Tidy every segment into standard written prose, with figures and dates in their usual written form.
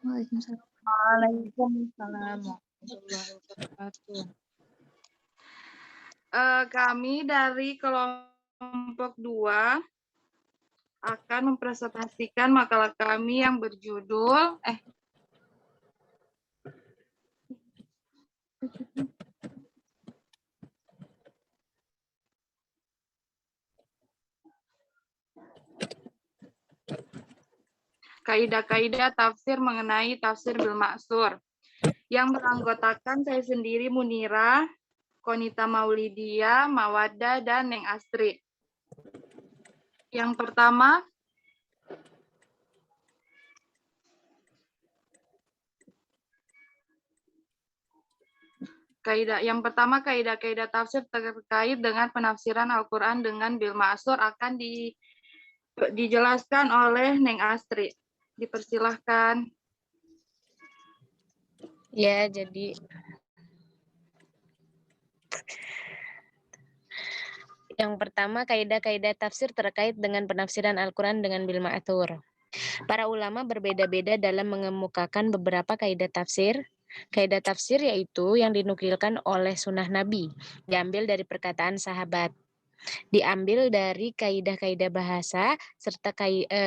Waalaikumsalam. Waalaikumsalam warahmatullahi wabarakatuh. Kami dari kelompok 2 akan mempresentasikan makalah kami yang berjudul Kaidah-kaidah tafsir mengenai tafsir bil ma'tsur, yang beranggotakan saya sendiri Munira, Konita Maulidia, Mawaddah, dan Neng Astri. Yang pertama, kaidah-kaidah tafsir terkait dengan penafsiran Al-Quran dengan bil ma'tsur akan dijelaskan oleh Neng Astri. Dipersilahkan. Ya, jadi yang pertama, kaidah-kaidah tafsir terkait dengan penafsiran Al-Quran dengan bil ma'tsur. Para ulama berbeda-beda dalam mengemukakan beberapa kaidah tafsir. Kaidah tafsir yaitu yang dinukilkan oleh sunnah Nabi, diambil dari perkataan sahabat, diambil dari kaidah-kaidah bahasa, serta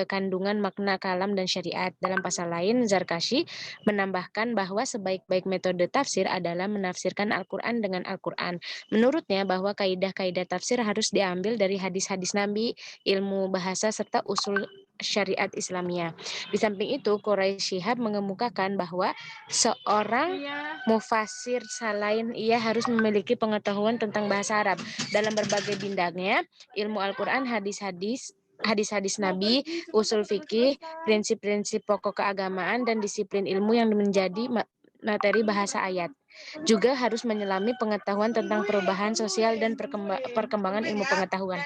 kandungan makna kalam dan syariat. Dalam pasal lain, Zarkashi menambahkan bahwa sebaik-baik metode tafsir adalah menafsirkan Al-Quran dengan Al-Quran. Menurutnya bahwa kaidah-kaidah tafsir harus diambil dari hadis-hadis Nabi, ilmu bahasa, serta usul syariat Islamiyah. Di samping itu, Quraisy Shihab mengemukakan bahwa seorang mufasir selain ia harus memiliki pengetahuan tentang bahasa Arab dalam berbagai bidangnya, ilmu Al-Quran, hadis-hadis Nabi, usul fikih, prinsip-prinsip pokok keagamaan, dan disiplin ilmu yang menjadi materi bahasa ayat. Juga harus menyelami pengetahuan tentang perubahan sosial dan perkembangan ilmu pengetahuan.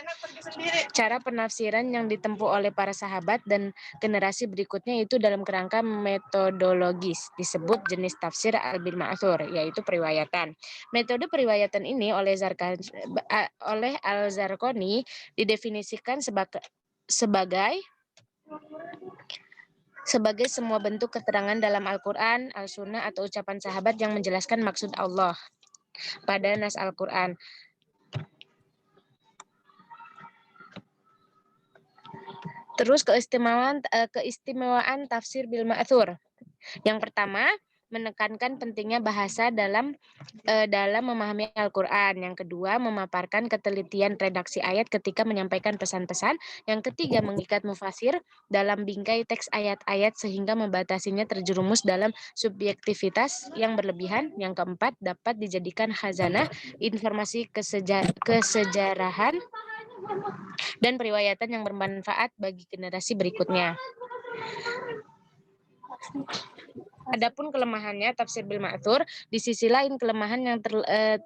Cara penafsiran yang ditempuh oleh para sahabat dan generasi berikutnya itu dalam kerangka metodologis disebut jenis tafsir al-bil ma'tsur, yaitu periwayatan. Metode periwayatan ini oleh Al-Zarqani didefinisikan sebagai semua bentuk keterangan dalam Al-Quran, Al-Sunnah, atau ucapan sahabat yang menjelaskan maksud Allah pada nas Al-Quran. Terus keistimewaan tafsir bil ma'tsur. Yang pertama, menekankan pentingnya bahasa dalam memahami Al-Quran. Yang kedua, memaparkan ketelitian redaksi ayat ketika menyampaikan pesan-pesan. Yang ketiga, mengikat mufasir dalam bingkai teks ayat-ayat sehingga membatasinya terjerumus dalam subjektivitas yang berlebihan. Yang keempat, dapat dijadikan khazanah informasi kesejarahan dan periwayatan yang bermanfaat bagi generasi berikutnya. Adapun kelemahannya tafsir bil ma'tsur, di sisi lain kelemahan yang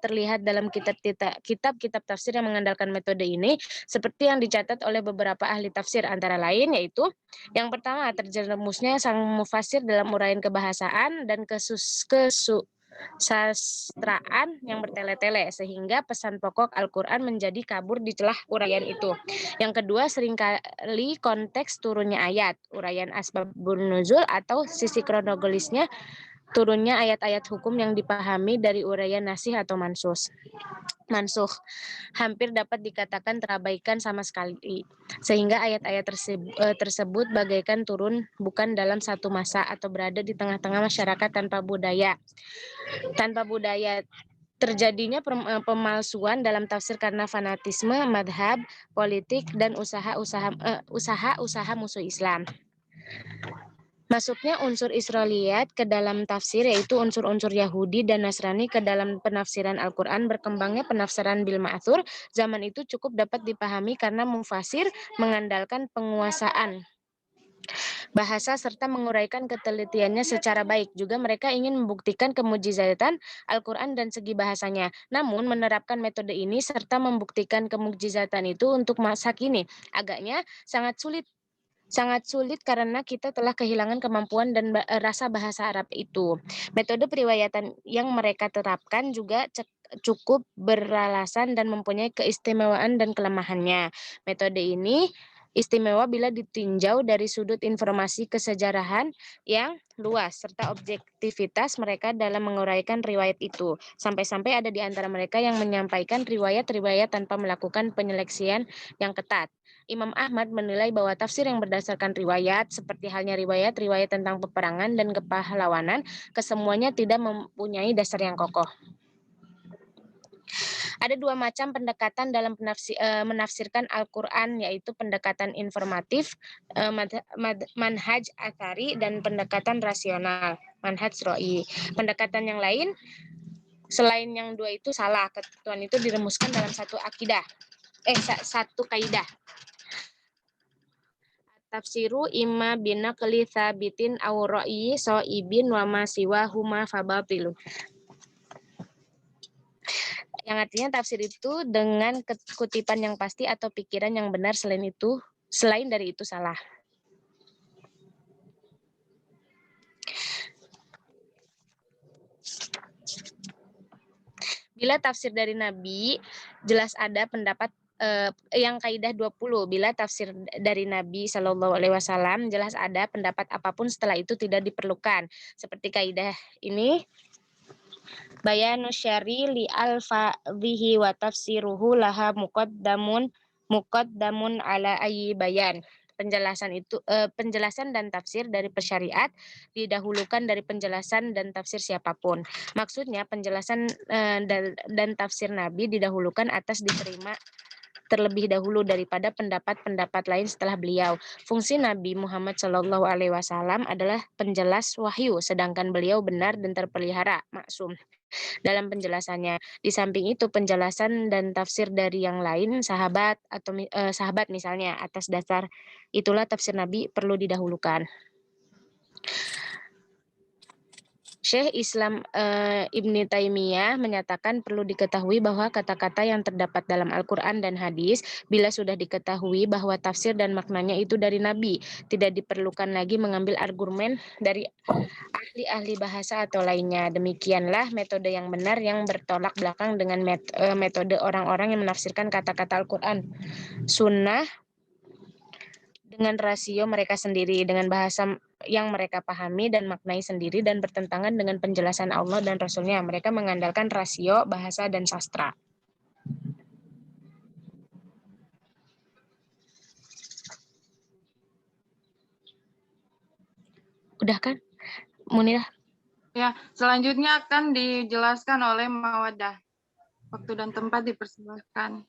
terlihat dalam kitab-kitab tafsir yang mengandalkan metode ini seperti yang dicatat oleh beberapa ahli tafsir, antara lain yaitu yang pertama, terjerumusnya sang mufasir dalam uraian kebahasaan dan kesusastraan yang bertele-tele sehingga pesan pokok Al-Quran menjadi kabur di celah uraian itu. Yang kedua, seringkali konteks turunnya ayat, uraian asbabun nuzul atau sisi kronologisnya turunnya ayat-ayat hukum yang dipahami dari uraian nasih atau mansuh hampir dapat dikatakan terabaikan sama sekali, sehingga ayat-ayat tersebut bagaikan turun bukan dalam satu masa atau berada di tengah-tengah masyarakat tanpa budaya. Terjadinya pemalsuan dalam tafsir karena fanatisme, madhab, politik, dan usaha-usaha musuh Islam. Masuknya unsur Israiliyat ke dalam tafsir, yaitu unsur-unsur Yahudi dan Nasrani ke dalam penafsiran Al-Quran. Berkembangnya penafsiran bil ma'tsur zaman itu cukup dapat dipahami karena mufasir mengandalkan penguasaan bahasa serta menguraikan ketelitiannya secara baik. Juga mereka ingin membuktikan kemujizatan Al-Quran dan segi bahasanya. Namun menerapkan metode ini serta membuktikan kemujizatan itu untuk masa kini agaknya sangat sulit karena kita telah kehilangan kemampuan dan rasa bahasa Arab itu. Metode periwayatan yang mereka terapkan juga cukup beralasan dan mempunyai keistimewaan dan kelemahannya. Metode ini Istimewa bila ditinjau dari sudut informasi kesejarahan yang luas, serta objektivitas mereka dalam menguraikan riwayat itu. Sampai-sampai ada di antara mereka yang menyampaikan riwayat-riwayat tanpa melakukan penyeleksian yang ketat. Imam Ahmad menilai bahwa tafsir yang berdasarkan riwayat, seperti halnya riwayat-riwayat tentang peperangan dan kepahlawanan, kesemuanya tidak mempunyai dasar yang kokoh. Ada dua macam pendekatan dalam menafsirkan Al-Quran, yaitu pendekatan informatif, manhaj athari, dan pendekatan rasional, manhaj ro'i. Pendekatan yang lain, selain yang dua itu salah. Ketentuan itu dirumuskan dalam satu kaidah. Tafsiru imma binaqli thabitin aw ro'i so'ibin wa ma siwa huma fabatilu. Yang artinya tafsir itu dengan kutipan yang pasti atau pikiran yang benar, selain dari itu salah. Bila tafsir dari Nabi, jelas ada pendapat yang kaidah 20. Bila tafsir dari Nabi Shallallahu Alaihi Wasallam, jelas ada pendapat apapun setelah itu tidak diperlukan. Seperti kaidah ini, bayanu syari li alfadhihi wa tafsiruhu laha muqaddamun ala ayyi bayan. Penjelasan dan tafsir dari persyariat didahulukan dari penjelasan dan tafsir siapapun. Maksudnya penjelasan dan tafsir Nabi didahulukan atas diterima terlebih dahulu daripada pendapat-pendapat lain setelah beliau. Fungsi Nabi Muhammad Shallallahu Alaihi Wasallam adalah penjelas wahyu, sedangkan beliau benar dan terpelihara, maksum dalam penjelasannya. Di samping itu, penjelasan dan tafsir dari yang lain, sahabat misalnya, atas dasar itulah tafsir Nabi perlu didahulukan. Syekh Islam Ibnu Taimiyah menyatakan perlu diketahui bahwa kata-kata yang terdapat dalam Al-Quran dan hadis, bila sudah diketahui bahwa tafsir dan maknanya itu dari Nabi, tidak diperlukan lagi mengambil argumen dari ahli-ahli bahasa atau lainnya. Demikianlah metode yang benar yang bertolak belakang dengan metode orang-orang yang menafsirkan kata-kata Al-Quran, sunnah, dengan rasio mereka sendiri, dengan bahasa yang mereka pahami dan maknai sendiri, dan bertentangan dengan penjelasan Allah dan Rasul-Nya. Mereka mengandalkan rasio, bahasa, dan sastra. Udah kan, Munirah? Ya, selanjutnya akan dijelaskan oleh Mawadah. Waktu dan tempat dipersilakan.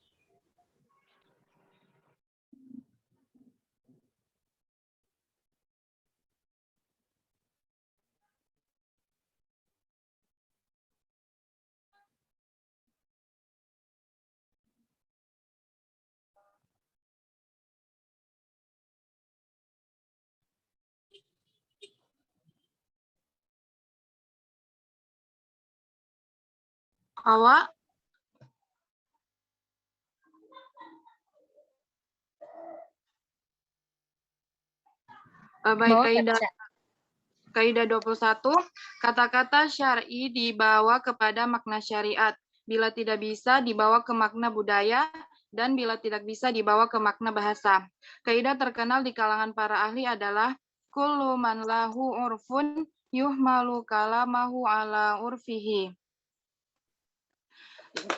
Awak? Baik, kaidah 21, kata-kata syar'i dibawa kepada makna syariat. Bila tidak bisa dibawa ke makna budaya, dan bila tidak bisa dibawa ke makna bahasa. Kaidah terkenal di kalangan para ahli adalah kullu man lahu urfun yuhmalu kalamahu ala urfihi.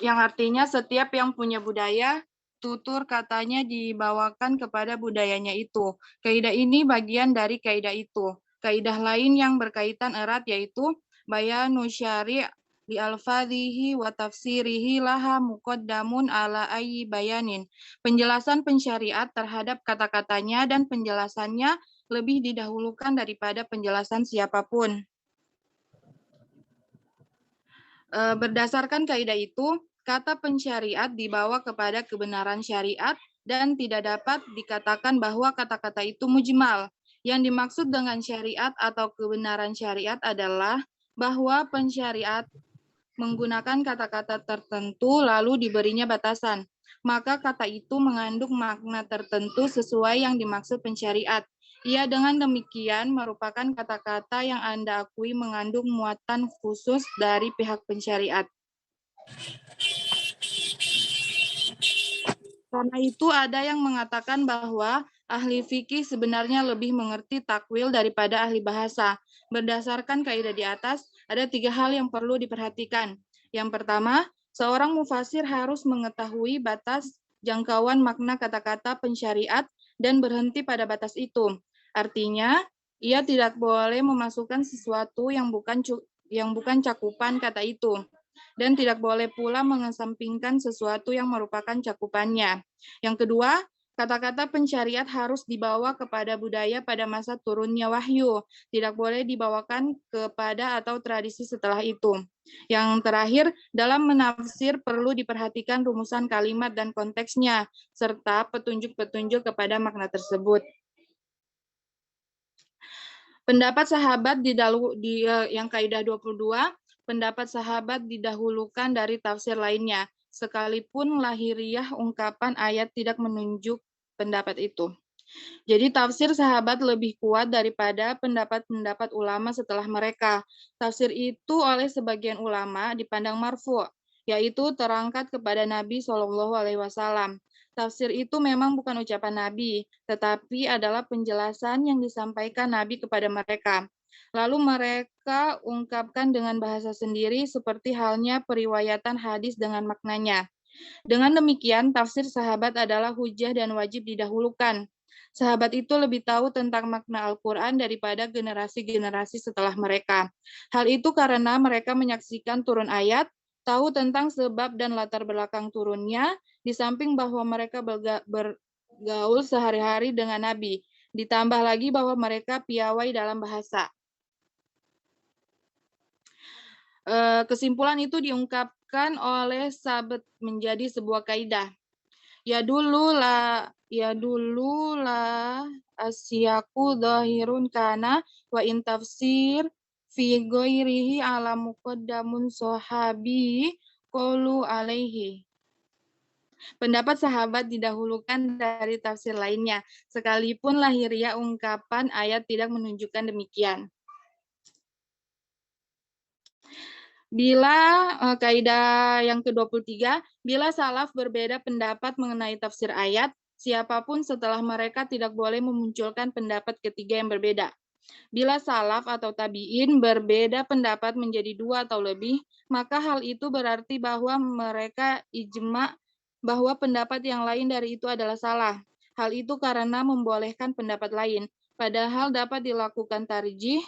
Yang artinya setiap yang punya budaya, tutur katanya dibawakan kepada budayanya itu. Kaidah ini bagian dari kaidah itu. Kaidah lain yang berkaitan erat yaitu bayanu syari' li alfadhihi wa tafsirihi laha muqaddamun ala ayyi bayanin. Penjelasan pensyariat terhadap kata-katanya dan penjelasannya lebih didahulukan daripada penjelasan siapapun. Berdasarkan kaidah itu, kata pensyariat dibawa kepada kebenaran syariat dan tidak dapat dikatakan bahwa kata-kata itu mujmal. Yang dimaksud dengan syariat atau kebenaran syariat adalah bahwa pensyariat menggunakan kata-kata tertentu lalu diberinya batasan. Maka kata itu mengandung makna tertentu sesuai yang dimaksud pensyariat. Ia dengan demikian merupakan kata-kata yang Anda akui mengandung muatan khusus dari pihak pensyariat. Karena itu ada yang mengatakan bahwa Ahli fikih sebenarnya lebih mengerti takwil daripada ahli bahasa. Berdasarkan kaidah di atas, ada 3 hal yang perlu diperhatikan. Yang pertama, seorang mufasir harus mengetahui batas jangkauan makna kata-kata pensyariat dan berhenti pada batas itu. Artinya, ia tidak boleh memasukkan sesuatu yang bukan cakupan kata itu, dan tidak boleh pula mengesampingkan sesuatu yang merupakan cakupannya. Yang kedua, kata-kata pensyariat harus dibawa kepada budaya pada masa turunnya wahyu, tidak boleh dibawakan kepada atau tradisi setelah itu. Yang terakhir, dalam menafsir perlu diperhatikan rumusan kalimat dan konteksnya, serta petunjuk-petunjuk kepada makna tersebut. Pendapat sahabat yang kaidah 22, pendapat sahabat didahulukan dari tafsir lainnya, sekalipun lahiriah ungkapan ayat tidak menunjuk pendapat itu. Jadi tafsir sahabat lebih kuat daripada pendapat-pendapat ulama setelah mereka. Tafsir itu oleh sebagian ulama dipandang marfu', yaitu terangkat kepada Nabi Shallallahu Alaihi Wasallam. Tafsir itu memang bukan ucapan Nabi, tetapi adalah penjelasan yang disampaikan Nabi kepada mereka. Lalu mereka ungkapkan dengan bahasa sendiri seperti halnya periwayatan hadis dengan maknanya. Dengan demikian, tafsir sahabat adalah hujah dan wajib didahulukan. Sahabat itu lebih tahu tentang makna Al-Quran daripada generasi-generasi setelah mereka. Hal itu karena mereka menyaksikan turun ayat, tahu tentang sebab dan latar belakang turunnya, di samping bahwa mereka bergaul sehari-hari dengan Nabi. Ditambah lagi bahwa mereka piawai dalam bahasa. Kesimpulan itu diungkapkan oleh Sabet menjadi sebuah kaidah. Ya dulu lah asyaku dhahirun kana wa in tafsir fi ghairihi ala muqaddamun sahabi qulu alaihi. Pendapat sahabat didahulukan dari tafsir lainnya, sekalipun lahiriah ungkapan ayat tidak menunjukkan demikian. Bila kaidah yang ke-23, bila salaf berbeda pendapat mengenai tafsir ayat, siapapun setelah mereka tidak boleh memunculkan pendapat ketiga yang berbeda. Bila salaf atau tabi'in berbeda pendapat menjadi 2 atau lebih, maka hal itu berarti bahwa mereka ijma' bahwa pendapat yang lain dari itu adalah salah. Hal itu karena membolehkan pendapat lain, padahal dapat dilakukan tarjih,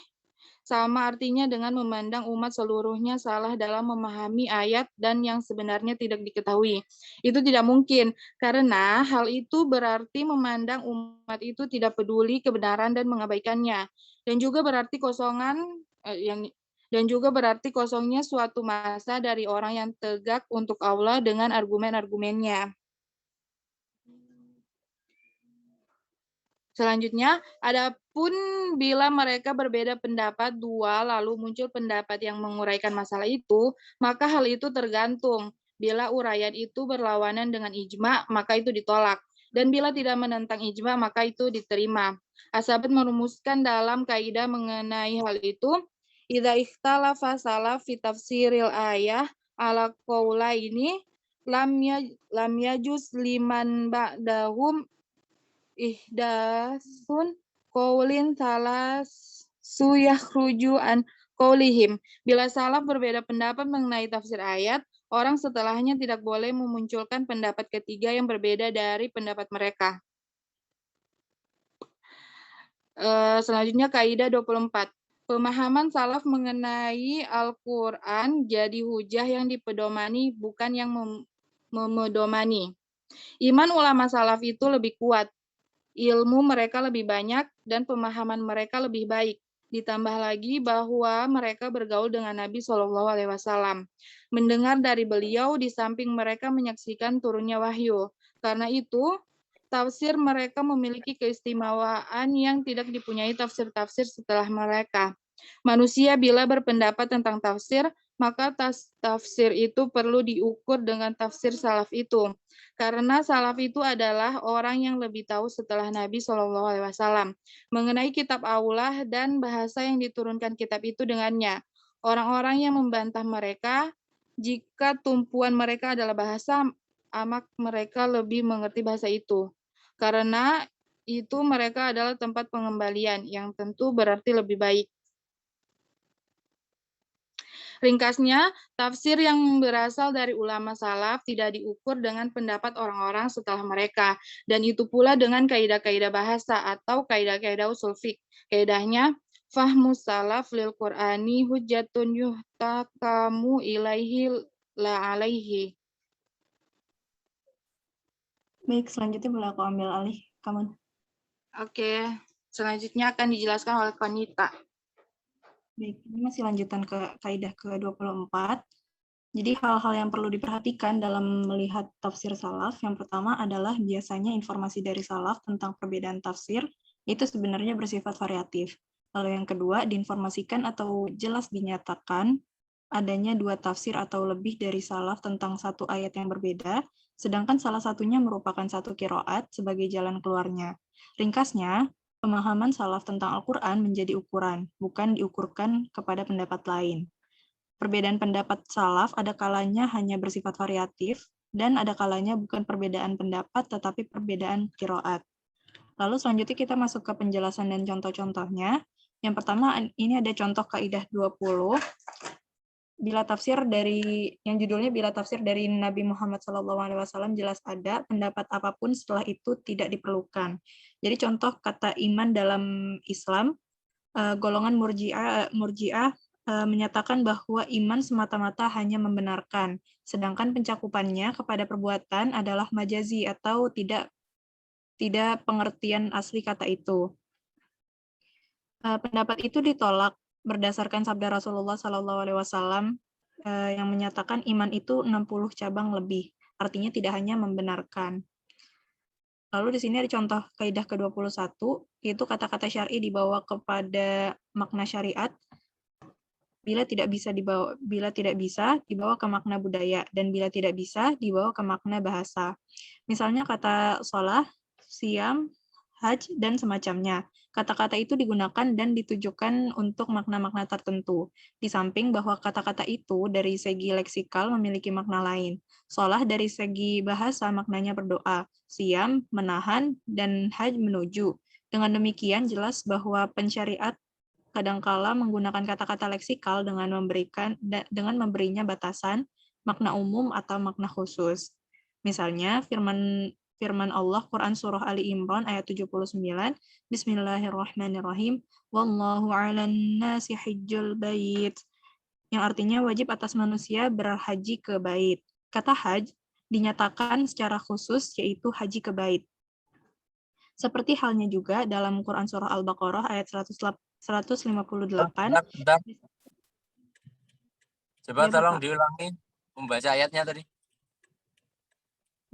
sama artinya dengan memandang umat seluruhnya salah dalam memahami ayat dan yang sebenarnya tidak diketahui. Itu tidak mungkin, karena hal itu berarti memandang umat itu tidak peduli kebenaran dan mengabaikannya. Dan juga berarti kosongnya suatu masa dari orang yang tegak untuk Allah dengan argumen-argumennya. Selanjutnya, adapun bila mereka berbeda pendapat 2 lalu muncul pendapat yang menguraikan masalah itu, maka hal itu tergantung. Bila uraian itu berlawanan dengan ijma, maka itu ditolak. Dan bila tidak menentang ijma, maka itu diterima. As-Sabit merumuskan dalam kaidah mengenai hal itu, idza ikhtalafa salaf fi tafsiril ayah ala qaulaini lam yajuz liman ba'dahum ihdasun qaulin salas suyakhruju an qaulihim. Bila salaf berbeda pendapat mengenai tafsir ayat, orang setelahnya tidak boleh memunculkan pendapat ketiga yang berbeda dari pendapat mereka. Selanjutnya kaidah 24. Pemahaman salaf mengenai Al-Quran jadi hujah yang dipedomani, bukan yang memedomani. Iman ulama salaf itu lebih kuat, ilmu mereka lebih banyak, dan pemahaman mereka lebih baik. Ditambah lagi bahwa mereka bergaul dengan Nabi Shallallahu Alaihi Wasallam, mendengar dari beliau di samping mereka menyaksikan turunnya wahyu. Karena itu, tafsir mereka memiliki keistimewaan yang tidak dipunyai tafsir-tafsir setelah mereka. Manusia bila berpendapat tentang tafsir, maka tafsir itu perlu diukur dengan tafsir salaf itu. Karena salaf itu adalah orang yang lebih tahu setelah Nabi Shallallahu Alaihi Wasallam mengenai kitab Allah dan bahasa yang diturunkan kitab itu dengannya. Orang-orang yang membantah mereka, jika tumpuan mereka adalah bahasa, amak mereka lebih mengerti bahasa itu. Karena itu mereka adalah tempat pengembalian, yang tentu berarti lebih baik. Ringkasnya, tafsir yang berasal dari ulama salaf tidak diukur dengan pendapat orang-orang setelah mereka, dan itu pula dengan kaidah-kaidah bahasa atau kaidah-kaidah usul fiqh. Kaidahnya, fahmus salaf lil Qur'ani hujjatun yuhtakamu ilaihi la alaihi. Baik, selanjutnya boleh aku ambil alih, kamu. Oke, selanjutnya akan dijelaskan oleh Konita. Baik, ini masih lanjutan ke kaidah ke-24. Jadi hal-hal yang perlu diperhatikan dalam melihat tafsir salaf, yang pertama adalah biasanya informasi dari salaf tentang perbedaan tafsir itu sebenarnya bersifat variatif. Lalu yang kedua, diinformasikan atau jelas dinyatakan adanya dua tafsir atau lebih dari salaf tentang satu ayat yang berbeda, sedangkan salah satunya merupakan satu qiraat sebagai jalan keluarnya. Ringkasnya, pemahaman salaf tentang Al-Quran menjadi ukuran, bukan diukurkan kepada pendapat lain. Perbedaan pendapat salaf ada kalanya hanya bersifat variatif, dan ada kalanya bukan perbedaan pendapat, tetapi perbedaan qiraat. Lalu selanjutnya kita masuk ke penjelasan dan contoh-contohnya. Yang pertama, ini ada contoh kaidah 20. Bila tafsir dari yang judulnya bila tafsir dari Nabi Muhammad SAW jelas ada, pendapat apapun setelah itu tidak diperlukan. Jadi contoh kata iman dalam Islam, golongan murji'ah menyatakan bahwa iman semata-mata hanya membenarkan, sedangkan pencakupannya kepada perbuatan adalah majazi atau tidak pengertian asli kata itu. Pendapat itu ditolak berdasarkan sabda Rasulullah SAW yang menyatakan iman itu 60 cabang lebih, artinya tidak hanya membenarkan. Lalu di sini ada contoh kaidah ke-21, yaitu kata-kata syar'i dibawa kepada makna syariat bila tidak bisa dibawa ke makna budaya, dan bila tidak bisa dibawa ke makna bahasa. Misalnya kata sholah, siam, haj, dan semacamnya. Kata-kata itu digunakan dan ditujukan untuk makna-makna tertentu. Di samping bahwa kata-kata itu dari segi leksikal memiliki makna lain. Sholah dari segi bahasa maknanya berdoa, siam, menahan, dan haj menuju. Dengan demikian jelas bahwa pensyariat kadangkala menggunakan kata-kata leksikal dengan memberinya batasan, makna umum atau makna khusus. Misalnya firman Allah Quran Surah Ali Imran ayat 79, Bismillahirrahmanirrahim, Wallahu 'alan nasi hijjul bait, yang artinya wajib atas manusia berhaji ke bait. Kata haj dinyatakan secara khusus yaitu haji ke bait. Seperti halnya juga dalam Quran Surah Al-Baqarah ayat 158. Bentar. Coba Ya, tolong Bapak. diulangi membaca ayatnya tadi.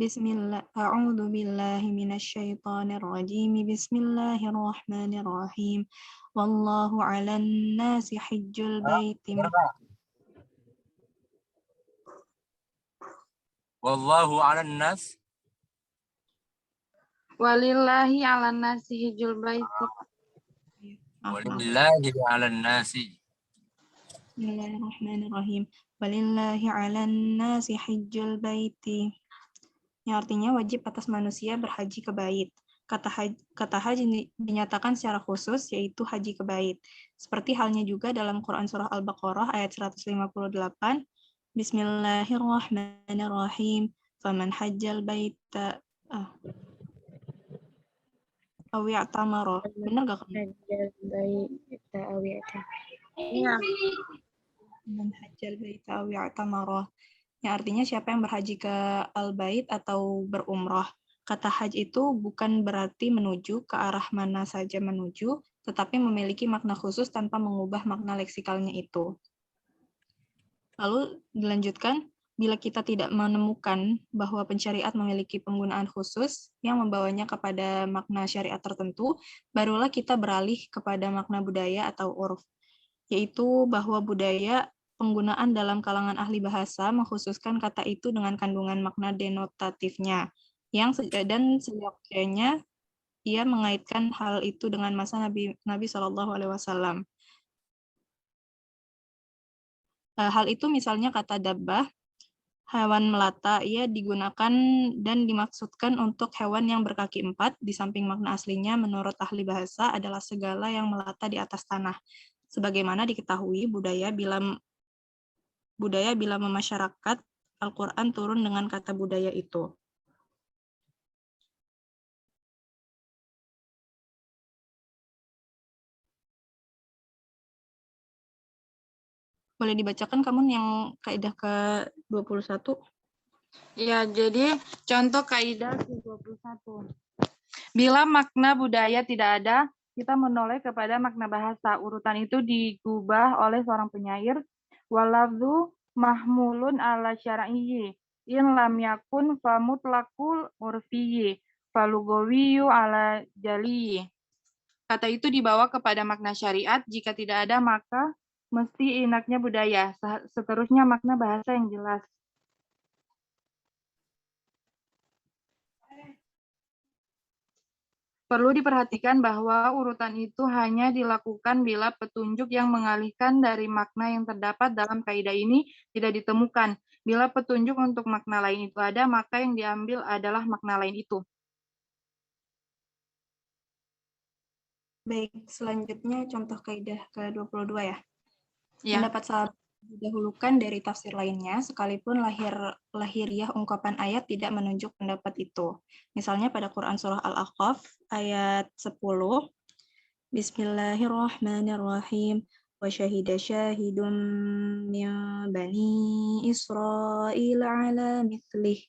Bismillah, a'udzu billahi minasyaitonir rajim. Bismillahirrahmanirrahim. Wallahu 'alan nasi hajjul baiti. Wallahu 'alan nas. Walillahi 'alan nasi hijjul baiti. Walillahi 'alan nasi. Bismillahirrahmanirrahim. Walillahi 'alan nasi hajjul baiti. Yang artinya wajib atas manusia berhaji ke bait. Kata haji dinyatakan secara khusus yaitu haji ke bait. Seperti halnya juga dalam Quran Surah Al-Baqarah ayat 158. Bismillahirrahmanirrahim. Faman hajjal baita aw ya'tamara. Benar gak kamu? Iya. Faman hajjal baita aw ya'tamara. Yang artinya siapa yang berhaji ke Al-Bait atau berumrah. Kata haji itu bukan berarti menuju ke arah mana saja menuju, tetapi memiliki makna khusus tanpa mengubah makna leksikalnya itu. Lalu dilanjutkan, bila kita tidak menemukan bahwa pensyariat memiliki penggunaan khusus yang membawanya kepada makna syariat tertentu, barulah kita beralih kepada makna budaya atau urf, yaitu bahwa budaya penggunaan dalam kalangan ahli bahasa mengkhususkan kata itu dengan kandungan makna denotatifnya, dan seyogyanya ia mengaitkan hal itu dengan masa Nabi SAW. Hal itu misalnya kata dabbah, hewan melata, ia digunakan dan dimaksudkan untuk hewan yang berkaki 4, di samping makna aslinya menurut ahli bahasa adalah segala yang melata di atas tanah. Sebagaimana diketahui, budaya bila memasyarakat, Al-Quran turun dengan kata budaya itu. Boleh dibacakan kamu yang kaidah ke-21? Ya, jadi contoh kaidah ke-21. Bila makna budaya tidak ada, kita menoleh kepada makna bahasa. Urutan itu digubah oleh seorang penyair. Walafzu mahmulun ala syar'iyyi. In lam yakun famutlaqul urfiyyi. Falugawiyu ala jaliyyi. Kata itu dibawa kepada makna syariat. Jika tidak ada, maka mesti inaknya budaya. Seterusnya makna bahasa yang jelas. Perlu diperhatikan bahwa urutan itu hanya dilakukan bila petunjuk yang mengalihkan dari makna yang terdapat dalam kaidah ini tidak ditemukan. Bila petunjuk untuk makna lain itu ada, maka yang diambil adalah makna lain itu. Baik, selanjutnya contoh kaidah ke-22 ya. Ya. Pendapat sahabat didahulukan dari tafsir lainnya, sekalipun lahiriah ungkapan ayat tidak menunjuk pendapat itu. Misalnya pada Quran Surah Al-Ahqaf ayat 10, Bismillahirrahmanirrahim, wa syahida syahidun min bani Israel ala mithlih,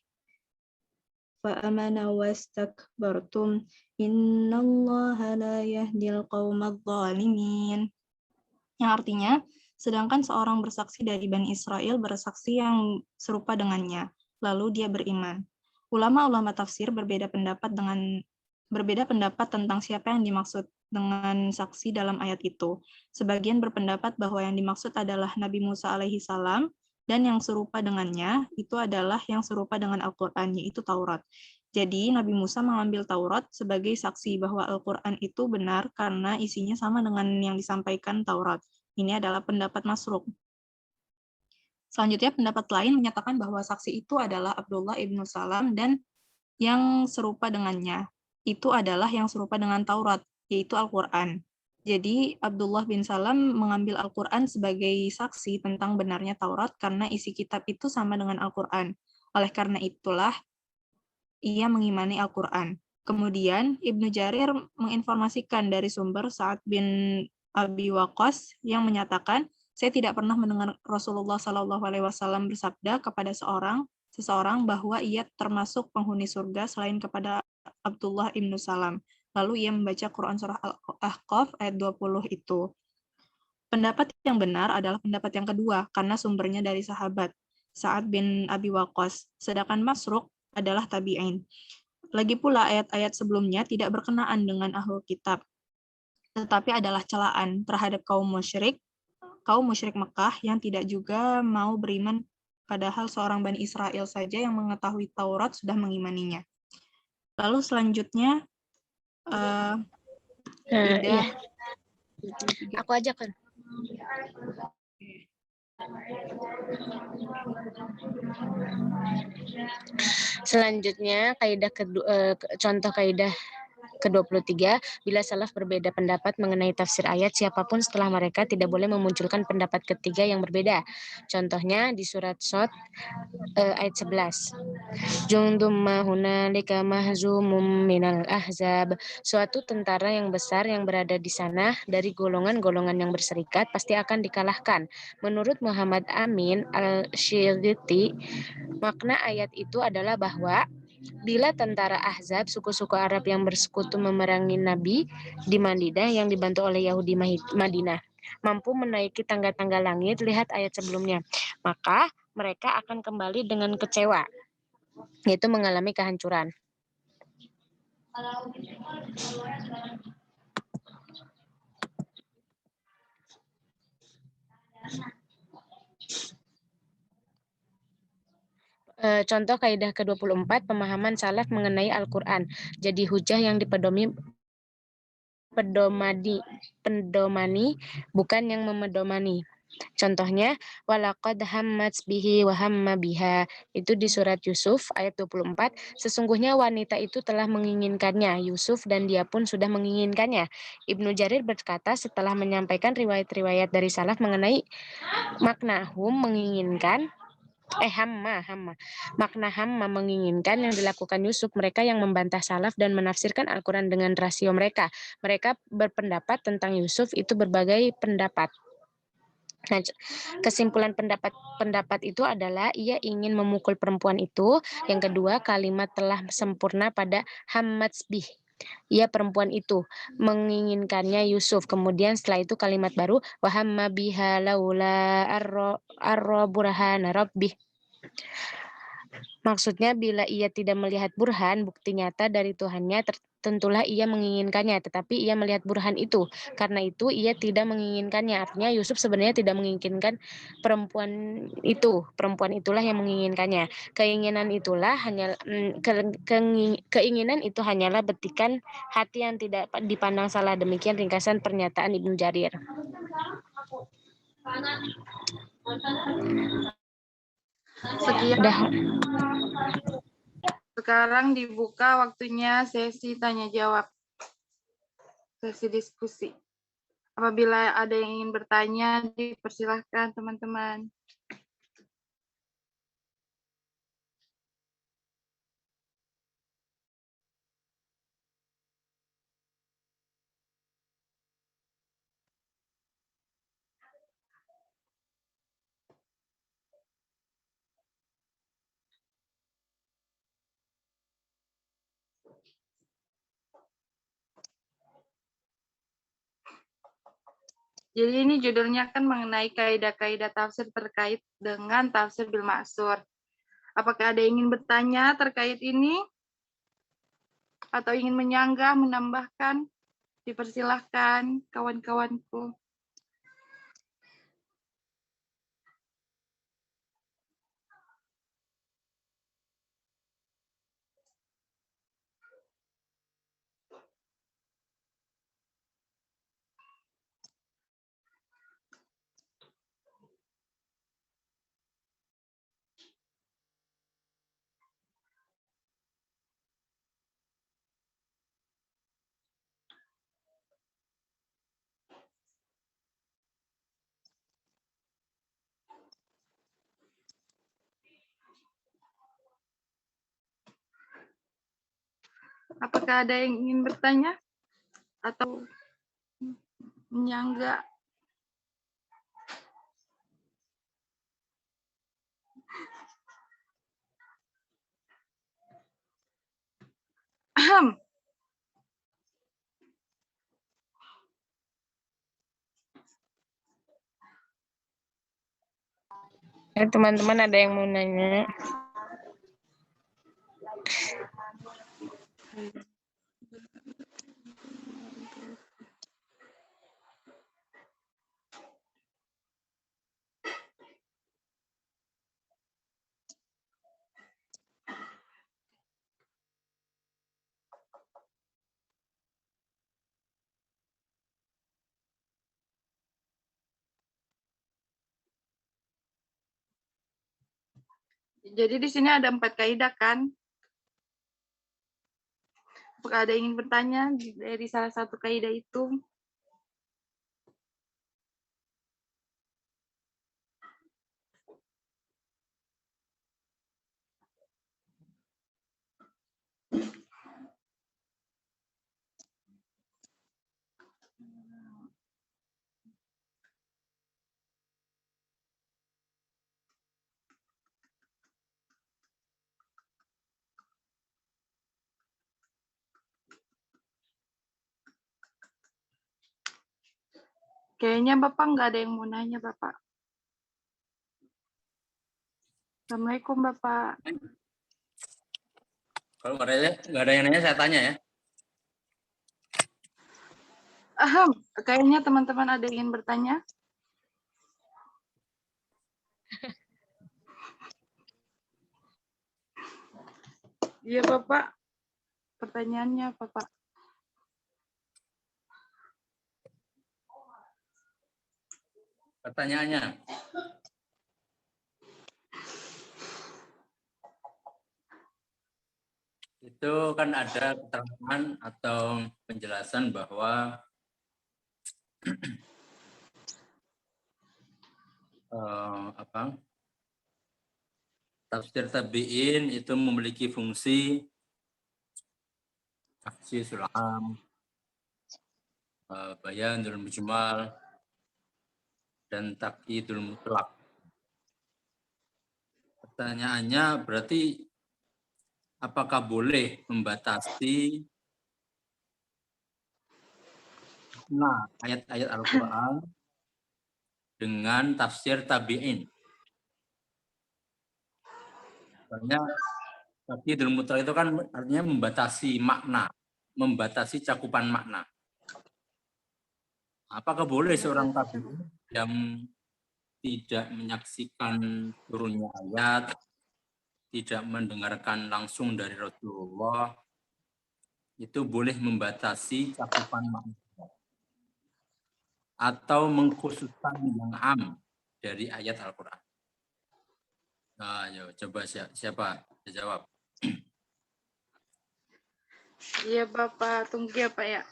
fa'amana wastakbartum, innallaha la yahdil qawmadh dhalimin. Yang artinya, sedangkan seorang bersaksi dari Bani Israel bersaksi yang serupa dengannya, lalu dia beriman. Ulama-ulama tafsir berbeda pendapat tentang siapa yang dimaksud dengan saksi dalam ayat itu. Sebagian berpendapat bahwa yang dimaksud adalah Nabi Musa alaihi salam, dan yang serupa dengannya itu adalah yang serupa dengan Al-Quran, yaitu Taurat. Jadi Nabi Musa mengambil Taurat sebagai saksi bahwa Al-Quran itu benar karena isinya sama dengan yang disampaikan Taurat. Ini adalah pendapat Masruq. Selanjutnya pendapat lain menyatakan bahwa saksi itu adalah Abdullah ibnu Salam dan yang serupa dengannya itu adalah yang serupa dengan Taurat, yaitu Al-Quran. Jadi Abdullah bin Salam mengambil Al-Quran sebagai saksi tentang benarnya Taurat karena isi kitab itu sama dengan Al-Quran. Oleh karena itulah ia mengimani Al-Quran. Kemudian Ibnu Jarir menginformasikan dari sumber Sa'ad bin Abi Waqqas yang menyatakan, saya tidak pernah mendengar Rasulullah SAW bersabda kepada seseorang bahwa ia termasuk penghuni surga selain kepada Abdullah ibnu Salam. Lalu ia membaca Quran Surah Al-Ahqaf ayat 20 itu. Pendapat yang benar adalah pendapat yang kedua, karena sumbernya dari sahabat, Sa'ad bin Abi Waqqas, sedangkan Masruq adalah tabi'in. Lagi pula ayat-ayat sebelumnya tidak berkenaan dengan ahlul kitab, tetapi adalah celaan terhadap kaum musyrik Mekah yang tidak juga mau beriman, padahal seorang Bani Israel saja yang mengetahui Taurat sudah mengimaninya. Lalu selanjutnya, iya. Aku aja kan. Selanjutnya contoh kaidah ke-23, bila salaf berbeda pendapat mengenai tafsir ayat, siapapun setelah mereka tidak boleh memunculkan pendapat ketiga yang berbeda. Contohnya di surat Shad ayat 11. Jundum mahunalika mahzumum minal ahzab. Suatu tentara yang besar yang berada di sana dari golongan-golongan yang berserikat pasti akan dikalahkan. Menurut Muhammad Amin al-Syiriti, makna ayat itu adalah bahwa bila tentara Ahzab, suku-suku Arab yang bersekutu memerangi Nabi di Madinah yang dibantu oleh Yahudi Madinah, mampu menaiki tangga-tangga langit, lihat ayat sebelumnya, maka mereka akan kembali dengan kecewa, yaitu mengalami kehancuran. Contoh kaidah ke-24, pemahaman salaf mengenai Al-Quran jadi hujah yang pendomani, bukan yang memedomani. Contohnya, walaqad hammat bihi wa hamma biha. Itu di surat Yusuf ayat 24. Sesungguhnya wanita itu telah menginginkannya, Yusuf dan dia pun sudah menginginkannya. Ibnu Jarir berkata setelah menyampaikan riwayat-riwayat dari salaf mengenai makna menginginkan, hamma. Makna hamma menginginkan yang dilakukan Yusuf, mereka yang membantah salaf dan menafsirkan Al-Quran dengan rasio mereka. Mereka berpendapat tentang Yusuf itu berbagai pendapat. Nah, kesimpulan pendapat itu adalah ia ingin memukul perempuan itu. Yang kedua, kalimat telah sempurna pada hammat bih. Ia perempuan itu menginginkannya Yusuf. Kemudian setelah itu kalimat baru wahamma biha laula arro burhana rabbih. Maksudnya bila ia tidak melihat burhan, bukti nyata dari Tuhannya, tentulah ia menginginkannya, tetapi ia melihat burhan itu. Karena itu ia tidak menginginkannya. Artinya Yusuf sebenarnya tidak menginginkan perempuan itu. Perempuan itulah yang menginginkannya. Keinginan itu hanyalah betikan hati yang tidak dipandang salah. Demikian ringkasan pernyataan Ibnu Jarir. Sekian. Udah. Sekarang dibuka waktunya sesi tanya jawab. Sesi diskusi. Apabila ada yang ingin bertanya, dipersilahkan teman-teman. Jadi ini judulnya kan mengenai kaidah-kaidah tafsir terkait dengan tafsir bil ma'sur. Apakah ada yang ingin bertanya terkait ini? Atau ingin menyanggah, menambahkan? Dipersilahkan kawan-kawanku. Apakah ada yang ingin bertanya? Atau menyanggah? Teman-teman ada yang mau nanya? Jadi di sini ada 4 kaidah kan? Apakah ada yang ingin bertanya dari salah satu kaidah itu? Kayaknya Bapak nggak ada yang mau nanya, Bapak. Assalamualaikum, Bapak. Kalau nggak ada yang nanya, saya tanya ya. Kayaknya teman-teman ada yang ingin bertanya. Iya, Bapak. Pertanyaannya apa, Pak? Pertanyaannya, itu kan ada keterangan atau penjelasan bahwa tafsir tabi'in itu memiliki fungsi takhsis am, bayanul mujmal, dan takyidul mutlak. Pertanyaannya berarti apakah boleh membatasi ayat-ayat Al-Quran dengan tafsir tabi'in? Soalnya takyidul mutlak itu kan artinya membatasi makna, membatasi cakupan makna. Apakah boleh seorang tabi'in yang tidak menyaksikan turunnya ayat, tidak mendengarkan langsung dari Rasulullah, itu boleh membatasi cakupan makna atau mengkhususkan yang am dari ayat Al-Quran? Nah, ayo, coba siapa jawab? Iya Bapak, tunggu ya Pak ya.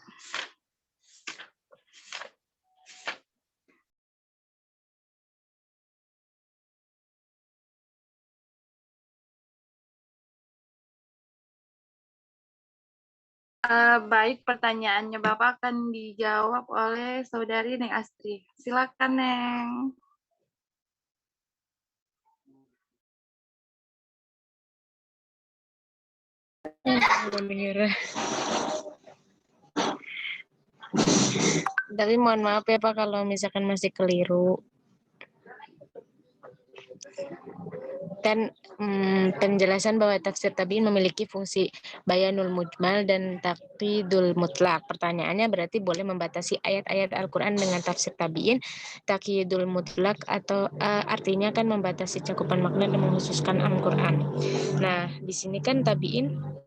Baik, pertanyaannya Bapak akan dijawab oleh Saudari Neng Astri. Silakan Neng. Menyerah. Tapi mohon maaf ya Pak kalau misalkan masih keliru. Dan penjelasan bahwa tafsir tabi'in memiliki fungsi bayanul mujmal dan takyidul mutlak. Pertanyaannya berarti boleh membatasi ayat-ayat Al-Quran dengan tafsir tabi'in, takyidul mutlak, atau artinya kan membatasi cakupan makna dan mengkhususkan Al-Quran. Nah, di sini kan tabi'in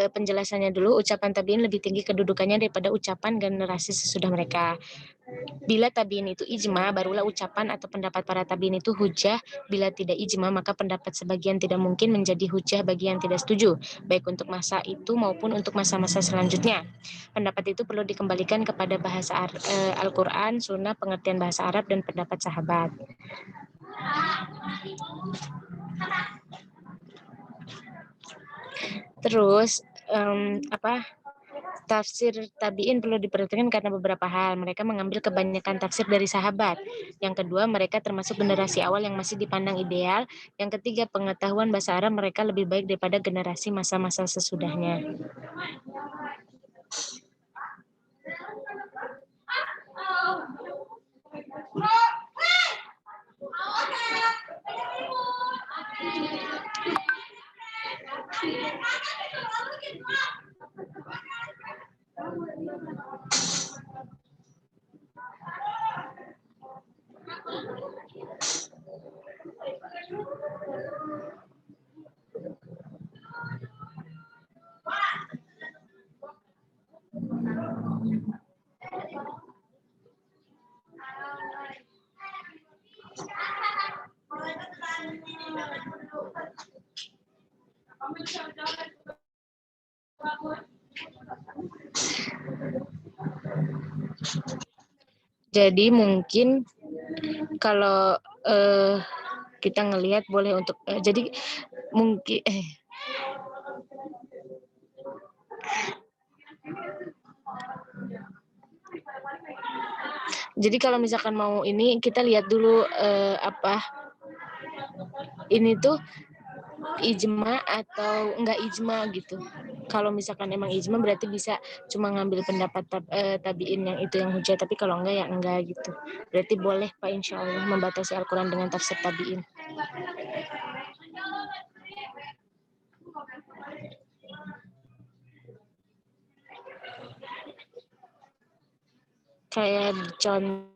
penjelasannya dulu, ucapan tabi'in lebih tinggi kedudukannya daripada ucapan generasi sesudah mereka. Bila tabi'in itu ijma, barulah ucapan atau pendapat para tabi'in itu hujah. Bila tidak ijma, maka pendapat sebagian tidak mungkin menjadi hujah bagi yang tidak setuju, baik untuk masa itu maupun untuk masa-masa selanjutnya. Pendapat itu perlu dikembalikan kepada bahasa Al-Quran, sunnah, pengertian bahasa Arab, dan pendapat sahabat. Terus tafsir tabi'in perlu diperhatikan karena beberapa hal. Mereka mengambil kebanyakan tafsir dari sahabat. Yang kedua, mereka termasuk generasi awal yang masih dipandang ideal. Yang ketiga, pengetahuan bahasa Arab mereka lebih baik daripada generasi masa-masa sesudahnya. Jadi mungkin kalau kita ngelihat boleh untuk jadi mungkin jadi kalau misalkan mau ini kita lihat dulu ini tuh ijma atau enggak ijma gitu. Kalau misalkan emang ijma berarti bisa cuma ngambil pendapat tabi'in yang itu yang hujah, tapi kalau enggak ya enggak gitu. Berarti boleh Pak insya Allah membatasi Al-Quran dengan tafsir tabi'in. Kayak contoh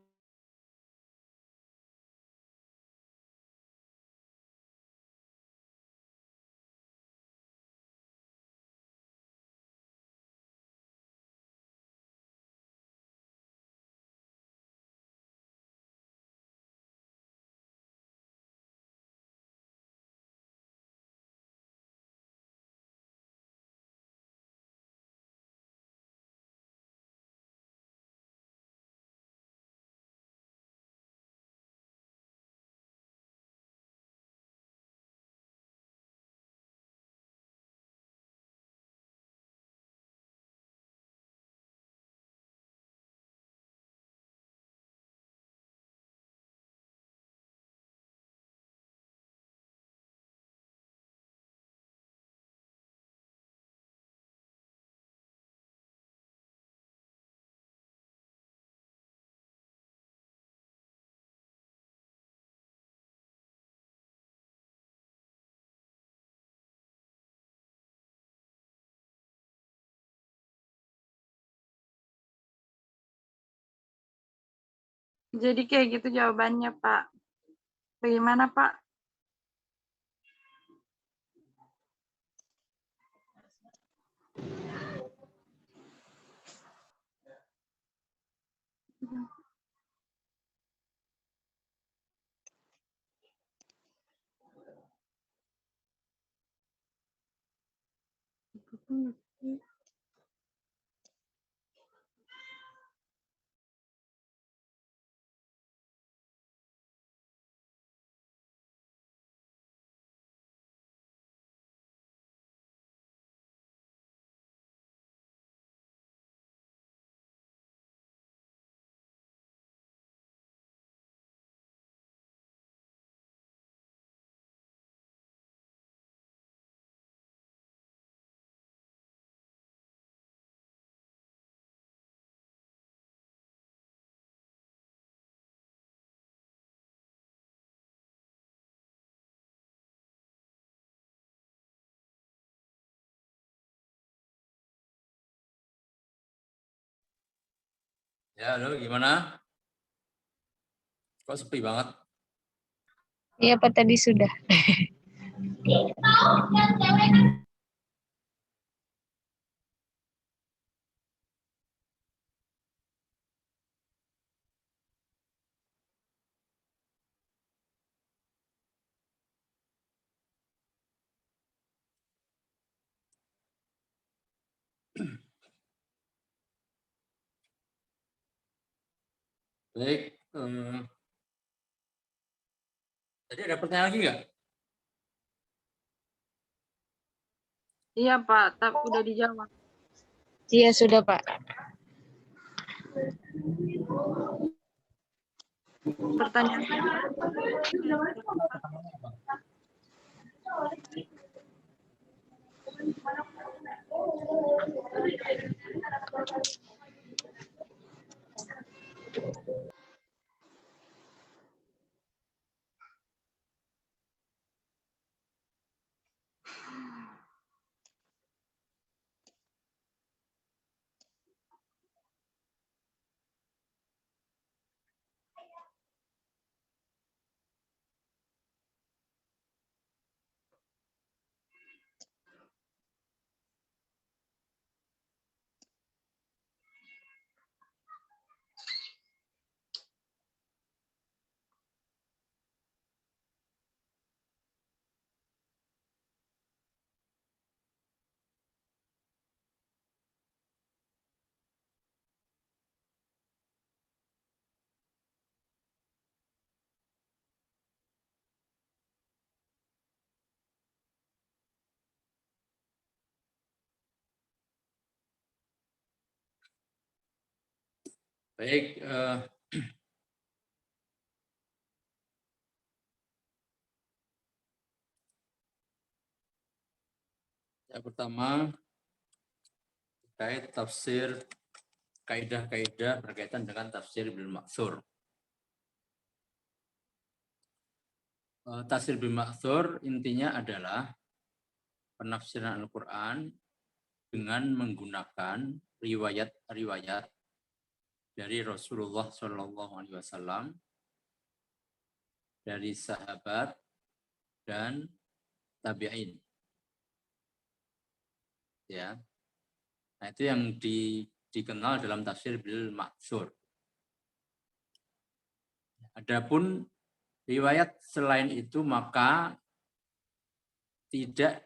Jadi kayak gitu jawabannya, Pak. Bagaimana, Pak? Ya, halo, gimana? Kok sepi banget? Iya, Pak, tadi sudah. Baik. Tadi ada pertanyaan lagi nggak? Iya, Pak. Tapi udah dijawab. Iya, sudah, Pak. Pertanyaan Baik. Yang pertama, terkait tafsir kaidah-kaidah berkaitan dengan tafsir bil ma'thur. Tafsir bil ma'thur intinya adalah penafsiran Al-Quran dengan menggunakan riwayat-riwayat dari Rasulullah SAW, dari sahabat dan tabi'in. Ya, nah itu yang dikenal dalam tafsir bil ma'thur. Adapun riwayat selain itu maka tidak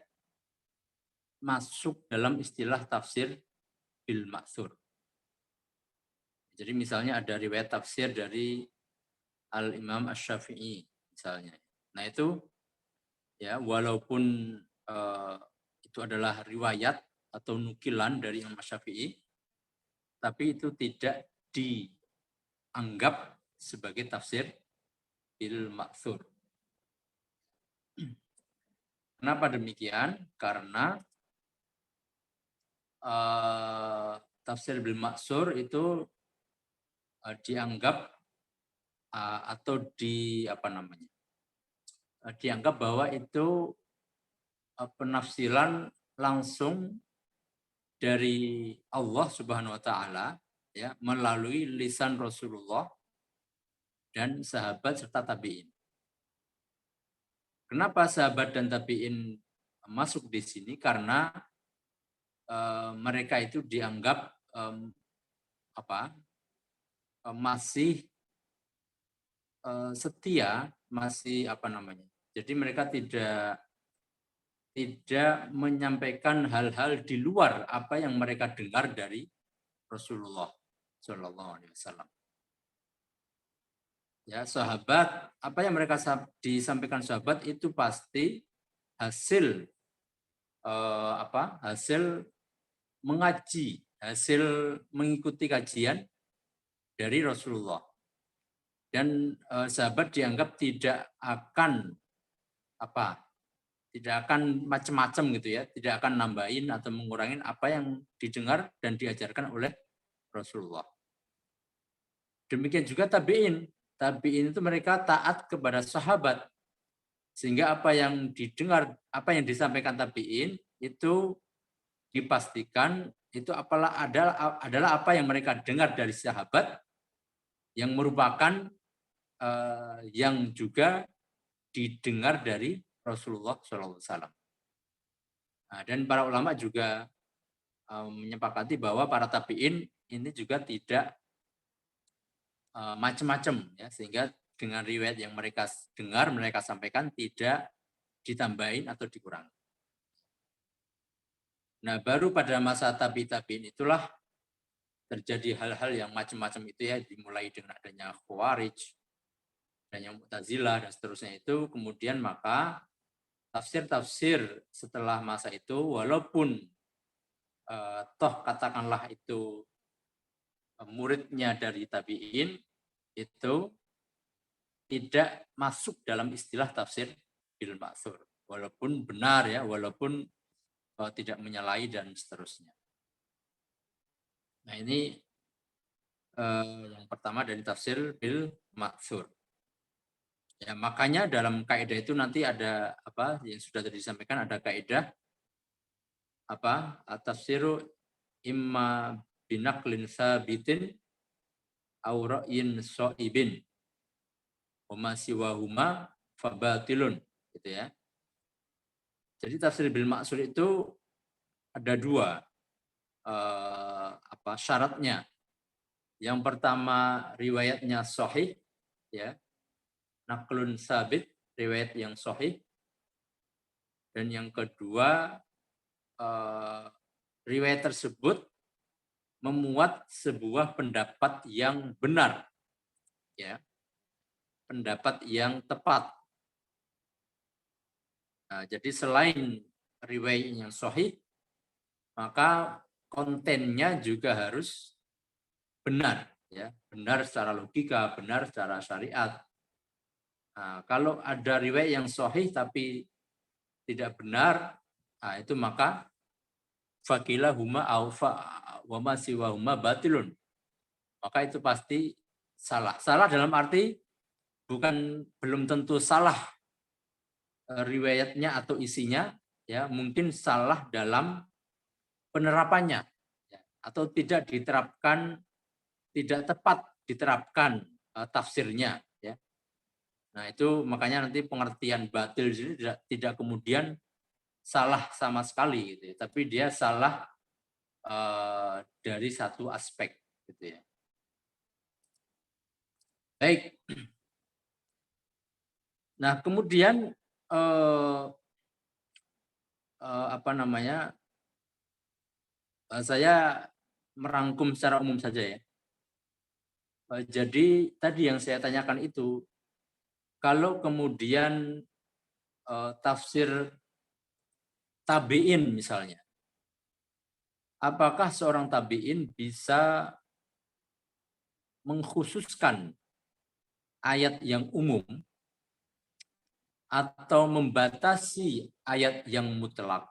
masuk dalam istilah tafsir bil ma'thur. Jadi misalnya ada riwayat tafsir dari Al-Imam Asy-Syafi'i misalnya. Nah itu ya walaupun itu adalah riwayat atau nukilan dari Imam Asy-Syafi'i, tapi itu tidak dianggap sebagai tafsir bil ma'thur. Kenapa demikian? Karena tafsir bil ma'thur itu dianggap atau dianggap bahwa itu penafsiran langsung dari Allah Subhanahu wa taala ya melalui lisan Rasulullah dan sahabat serta tabi'in. Kenapa sahabat dan tabi'in masuk di sini? Karena mereka itu dianggap masih setia, masih Jadi mereka tidak menyampaikan hal-hal di luar apa yang mereka dengar dari Rasulullah Shallallahu Alaihi Wasallam. Ya, sahabat, apa yang mereka disampaikan sahabat itu pasti hasil hasil mengaji, hasil mengikuti kajian dari Rasulullah. Dan sahabat dianggap tidak akan macam-macam gitu ya, tidak akan nambahin atau mengurangin apa yang didengar dan diajarkan oleh Rasulullah. Demikian juga tabi'in. Tabi'in itu mereka taat kepada sahabat. Sehingga apa yang didengar, apa yang disampaikan tabi'in itu dipastikan itu adalah apa yang mereka dengar dari sahabat yang merupakan yang juga didengar dari Rasulullah SAW. Nah, dan para ulama juga menyepakati bahwa para tabi'in ini juga tidak macam-macam, ya, sehingga dengan riwayat yang mereka dengar, mereka sampaikan tidak ditambahin atau dikurangi. Nah, baru pada masa tabi'in itulah terjadi hal-hal yang macam-macam itu ya, dimulai dengan adanya Khawarij, adanya Mu'tazilah dan seterusnya itu, kemudian maka tafsir-tafsir setelah masa itu walaupun toh katakanlah itu muridnya dari tabi'in itu tidak masuk dalam istilah tafsir bil ma'tsur, walaupun benar ya, walaupun tidak menyalahi dan seterusnya. Nah, ini yang pertama dari tafsir bil ma'tsur. Ya, makanya dalam kaidah itu nanti ada yang sudah tadi disampaikan, ada kaidah tafsiru imma binaklin sabitin aw ra'yin shaibin wa ma siwahuma fabatilun, gitu ya. Jadi tafsir bil ma'tsur itu ada dua syaratnya. Yang pertama riwayatnya sahih, ya, naklun sabit, riwayat yang sahih. Dan yang kedua riwayat tersebut memuat sebuah pendapat yang benar, ya, pendapat yang tepat. Nah, jadi selain riwayat yang sahih, maka kontennya juga harus benar, ya, benar secara logika, benar secara syariat. Nah, kalau ada riwayat yang sahih tapi tidak benar, nah itu maka fakilahuma wa ma siwahuma batilun. Maka itu pasti salah. Salah dalam arti belum tentu salah riwayatnya atau isinya, ya, mungkin salah dalam penerapannya, ya, atau tidak tepat diterapkan tafsirnya, ya. Nah, itu makanya nanti pengertian batil di sini tidak kemudian salah sama sekali gitu ya, tapi dia salah dari satu aspek gitu ya. Baik. Nah, kemudian saya merangkum secara umum saja ya. Jadi tadi yang saya tanyakan itu, kalau kemudian tafsir tabi'in misalnya, apakah seorang tabi'in bisa mengkhususkan ayat yang umum atau membatasi ayat yang mutlak,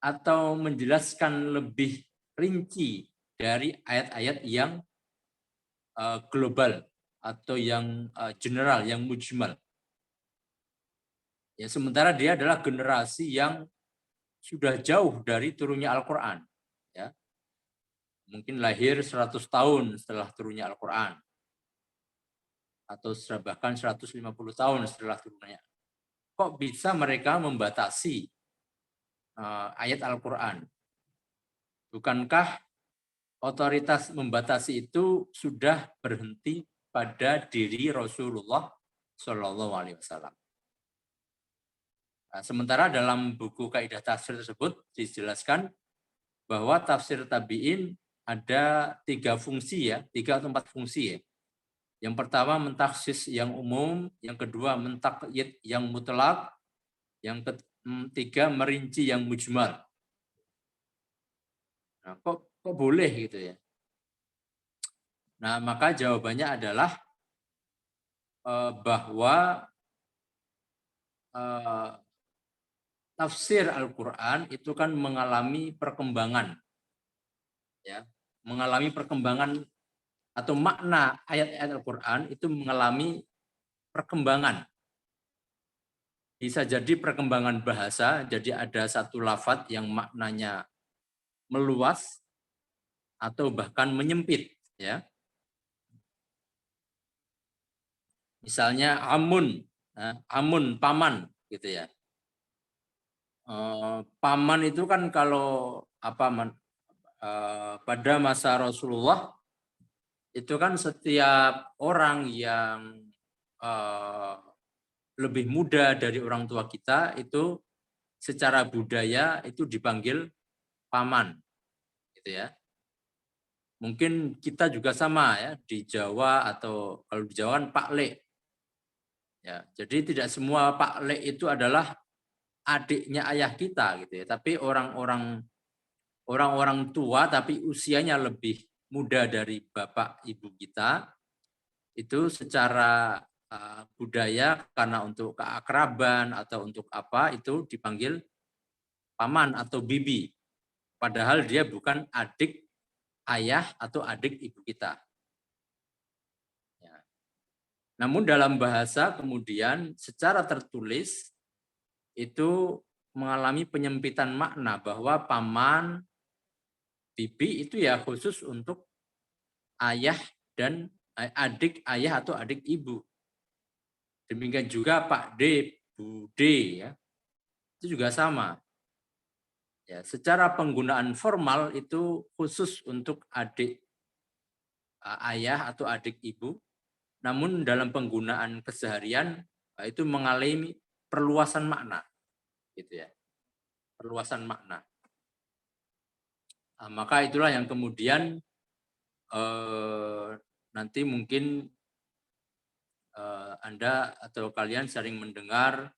atau menjelaskan lebih rinci dari ayat-ayat yang global atau yang general, yang mujmal. Ya, sementara dia adalah generasi yang sudah jauh dari turunnya Al-Quran. Ya. Mungkin lahir 100 tahun setelah turunnya Al-Quran. atau bahkan 150 tahun setelah turunnya. Kok bisa mereka membatasi ayat Al-Quran? Bukankah otoritas membatasi itu sudah berhenti pada diri Rasulullah Shallallahu Alaihi Wasallam? Nah, sementara dalam buku Kaidah Tafsir tersebut dijelaskan bahwa tafsir tabi'in ada 3 fungsi ya, 3 atau 4 fungsi ya. Yang pertama mentaksis yang umum, yang kedua mentakyid yang mutlak, yang ketiga merinci yang mujmal. Nah, kok boleh gitu ya? Nah, maka jawabannya adalah bahwa tafsir Al-Quran itu kan mengalami perkembangan, ya, mengalami perkembangan atau makna ayat-ayat Al-Quran itu mengalami perkembangan. Bisa jadi perkembangan bahasa, jadi ada satu lafadz yang maknanya meluas atau bahkan menyempit, ya. Misalnya amun, amun paman, gitu ya. Paman itu kan kalau pada masa Rasulullah itu kan setiap orang yang lebih muda dari orang tua kita itu secara budaya itu dipanggil paman, gitu ya. Mungkin kita juga sama ya di Jawa, atau kalau di Jawa kan Pak Le. Ya, jadi tidak semua Pak Le itu adalah adiknya ayah kita gitu ya, tapi orang-orang tua tapi usianya lebih muda dari bapak ibu kita itu secara budaya karena untuk keakraban atau untuk apa itu dipanggil paman atau bibi, padahal dia bukan adik ayah atau adik ibu kita. Ya. Namun dalam bahasa kemudian secara tertulis itu mengalami penyempitan makna bahwa paman, bibi itu ya khusus untuk ayah dan adik ayah atau adik ibu. Demikian juga Pak D, Bu D, ya, itu juga sama. Ya, secara penggunaan formal itu khusus untuk adik ayah atau adik ibu, namun dalam penggunaan keseharian itu mengalami perluasan makna, gitu ya, perluasan makna. Nah, maka itulah yang kemudian nanti mungkin Anda atau kalian sering mendengar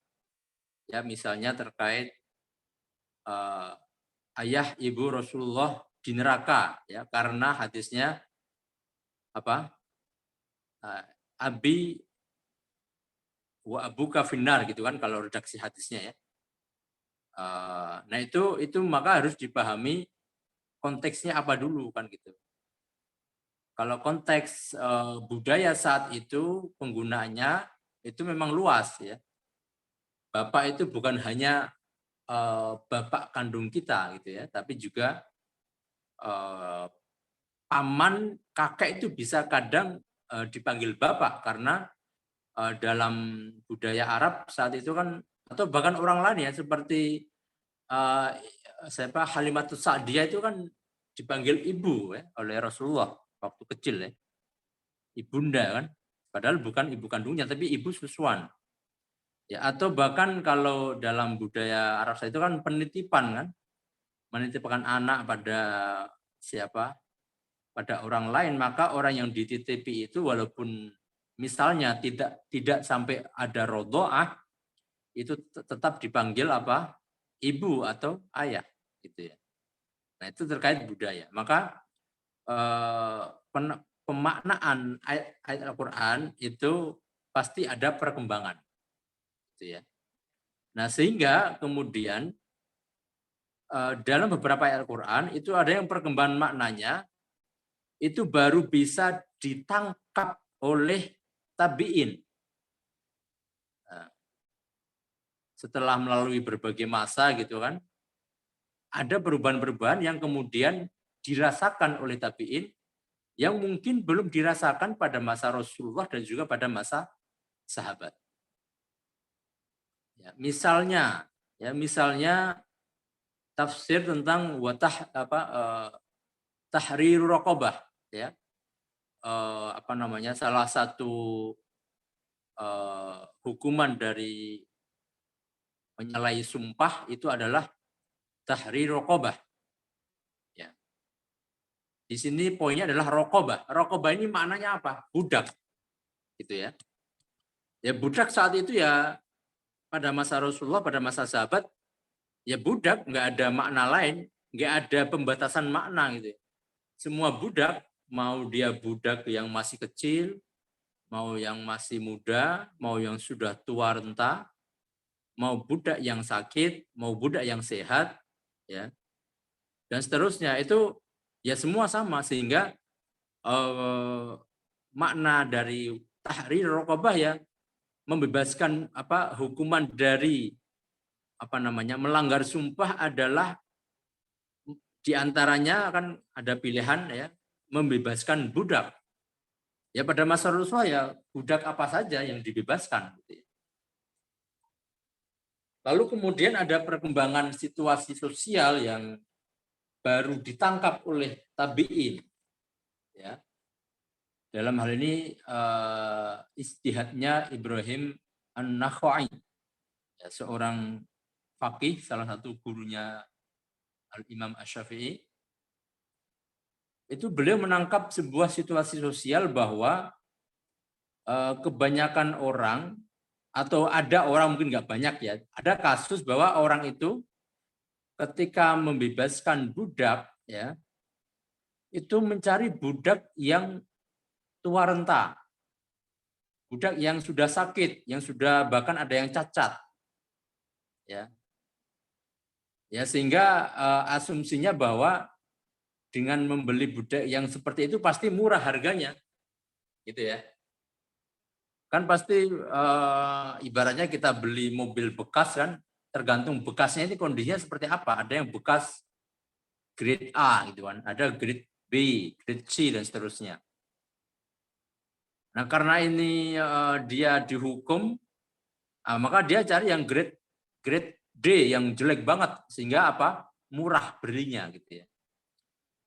ya misalnya terkait ayah ibu Rasulullah di neraka ya karena hadisnya apa abi wa abuka finnar gitu kan kalau redaksi hadisnya ya. Nah itu maka harus dipahami konteksnya apa dulu kan gitu. Kalau konteks budaya saat itu penggunaannya itu memang luas ya. Bapak itu bukan hanya bapak kandung kita gitu ya, tapi juga paman, kakek itu bisa kadang dipanggil bapak karena dalam budaya Arab saat itu kan atau bahkan orang lain ya seperti Halimatus Sa'diyah itu kan dipanggil ibu ya, oleh Rasulullah waktu kecil ya, ibunda kan, padahal bukan ibu kandungnya tapi ibu susuan. Ya, atau bahkan kalau dalam budaya Arab itu kan penitipan kan, menitipkan anak pada siapa, pada orang lain, maka orang yang dititipi itu walaupun misalnya tidak sampai ada rodoah, itu tetap dipanggil apa, ibu atau ayah, gitu ya. Nah itu terkait budaya. Maka pemaknaan ayat Al-Quran itu pasti ada perkembangan. Gitu ya. Nah sehingga kemudian dalam beberapa ayat Al-Quran itu ada yang perkembangan maknanya itu baru bisa ditangkap oleh tabi'in. Nah, setelah melalui berbagai masa gitu kan, ada perubahan-perubahan yang kemudian dirasakan oleh tabi'in yang mungkin belum dirasakan pada masa Rasulullah dan juga pada masa sahabat. Ya, misalnya tafsir tentang tahrir raqabah, ya. Salah satu hukuman dari menyalahi sumpah itu adalah tahrir raqabah. Ya. Di sini poinnya adalah raqabah. Raqabah ini maknanya apa? Budak. Gitu ya. Ya budak saat itu ya pada masa Rasulullah, pada masa sahabat, ya budak, nggak ada makna lain, nggak ada pembatasan makna gitu. Semua budak, mau dia budak yang masih kecil, mau yang masih muda, mau yang sudah tua renta, mau budak yang sakit, mau budak yang sehat, ya, dan seterusnya itu ya semua sama sehingga makna dari tahrir raqabah ya membebaskan hukuman dari melanggar sumpah adalah diantaranya kan ada pilihan ya membebaskan budak. Ya pada masa Rasulullah ya budak apa saja yang dibebaskan. Lalu kemudian ada perkembangan situasi sosial yang baru ditangkap oleh tabi'in. Ya. Dalam hal ini ijtihadnya Ibrahim An-Nakhai, ya, seorang faqih, salah satu gurunya Al-Imam Asy-Syafi'i. Itu beliau menangkap sebuah situasi sosial bahwa kebanyakan orang atau ada orang mungkin nggak banyak ya, ada kasus bahwa orang itu ketika membebaskan budak ya itu mencari budak yang tua renta, budak yang sudah sakit, yang sudah bahkan ada yang cacat, ya, sehingga asumsinya bahwa dengan membeli budak yang seperti itu pasti murah harganya, gitu ya. Kan pasti ibaratnya kita beli mobil bekas kan, tergantung bekasnya ini kondisinya seperti apa. Ada yang bekas grade A gitu kan, ada grade B, grade C dan seterusnya. Nah karena ini dia dihukum, maka dia cari yang grade D yang jelek banget sehingga murah belinya gitu ya.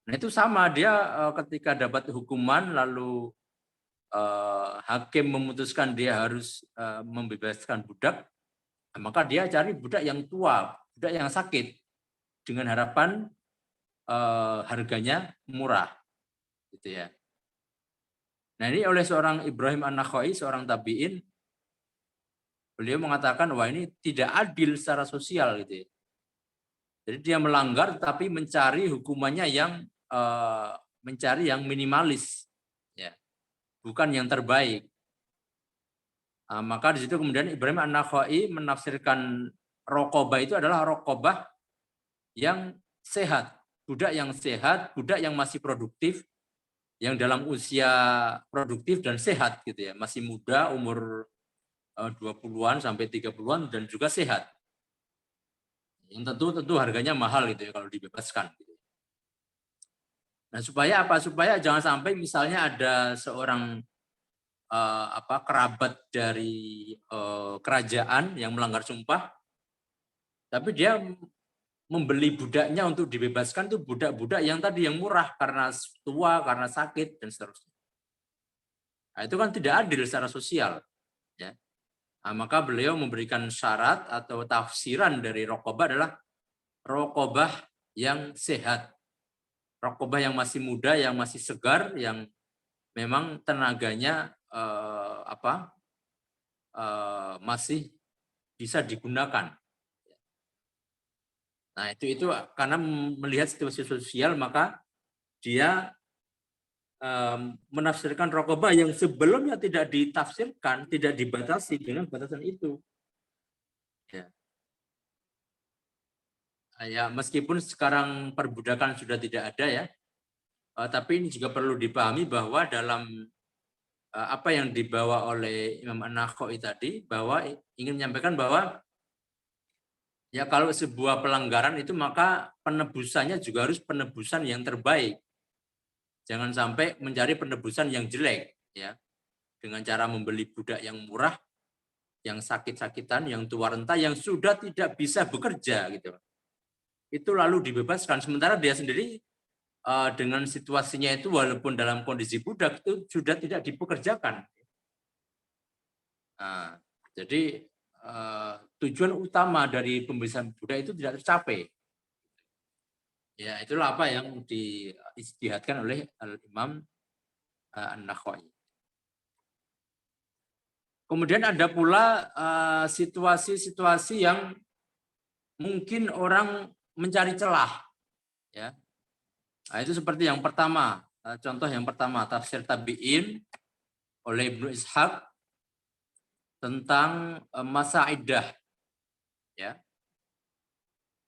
Nah itu sama dia ketika dapat hukuman lalu hakim memutuskan dia harus membebaskan budak, maka dia cari budak yang tua, budak yang sakit dengan harapan harganya murah, gitu ya. Nah ini oleh seorang Ibrahim An-Nakhai, seorang tabi'in, beliau mengatakan wah ini tidak adil secara sosial, gitu ya. Jadi dia melanggar tapi mencari hukumannya yang minimalis, ya, bukan yang terbaik. Maka di situ kemudian Ibrahim An-Nakhai menafsirkan raqabah itu adalah raqabah yang sehat, budak yang sehat, budak yang masih produktif, yang dalam usia produktif dan sehat gitu ya, masih muda umur 20-an sampai 30-an dan juga sehat. Yang tentu harganya mahal gitu ya kalau dibebaskan. Nah, supaya apa? Supaya jangan sampai misalnya ada seorang kerabat dari kerajaan yang melanggar sumpah, tapi dia membeli budaknya untuk dibebaskan itu budak-budak yang tadi yang murah karena tua, karena sakit dan seterusnya. Nah, itu kan tidak adil secara sosial, ya. Nah, maka beliau memberikan syarat atau tafsiran dari raqabah adalah raqabah yang sehat, raqabah yang masih muda, yang masih segar, yang memang tenaganya masih bisa digunakan. Nah itu karena melihat situasi sosial maka dia menafsirkan raqabah yang sebelumnya tidak ditafsirkan, tidak dibatasi dengan batasan itu. Ya, meskipun sekarang perbudakan sudah tidak ada ya, tapi ini juga perlu dipahami bahwa dalam apa yang dibawa oleh Imam An-Nakhai tadi, bahwa ingin menyampaikan bahwa ya kalau sebuah pelanggaran itu maka penebusannya juga harus penebusan yang terbaik. Jangan sampai mencari penebusan yang jelek, ya, dengan cara membeli budak yang murah, yang sakit-sakitan, yang tua renta, yang sudah tidak bisa bekerja, gitu. Itu lalu dibebaskan. Sementara dia sendiri dengan situasinya itu walaupun dalam kondisi budak itu sudah tidak dipekerjakan. Nah, jadi tujuan utama dari pembebasan budak itu tidak tercapai. Ya, itulah apa yang diistihadkan oleh Al-Imam An-Nakhai. Kemudian ada pula situasi-situasi yang mungkin orang mencari celah, ya. Nah, itu seperti yang pertama, contoh yang pertama, tafsir tabi'in oleh Ibnu Ishaq tentang masa iddah, ya.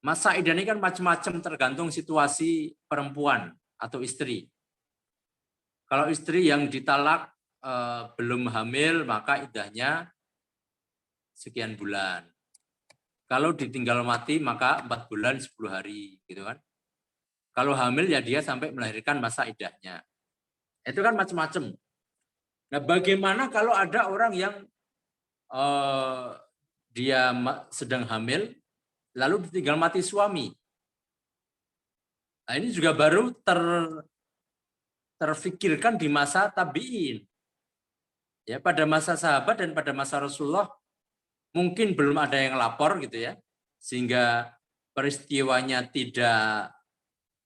Masa iddah ini kan macam-macam tergantung situasi perempuan atau istri. Kalau istri yang ditalak belum hamil, maka iddahnya sekian bulan. Kalau ditinggal mati, maka 4 bulan 10 hari, gitu kan. Kalau hamil ya dia sampai melahirkan masa iddahnya. Itu kan macam-macam. Nah, bagaimana kalau ada orang yang dia sedang hamil, lalu ditinggal mati suami? Nah, ini juga baru terfikirkan di masa tabi'in. Ya, pada masa sahabat dan pada masa Rasulullah mungkin belum ada yang lapor gitu ya, sehingga peristiwanya tidak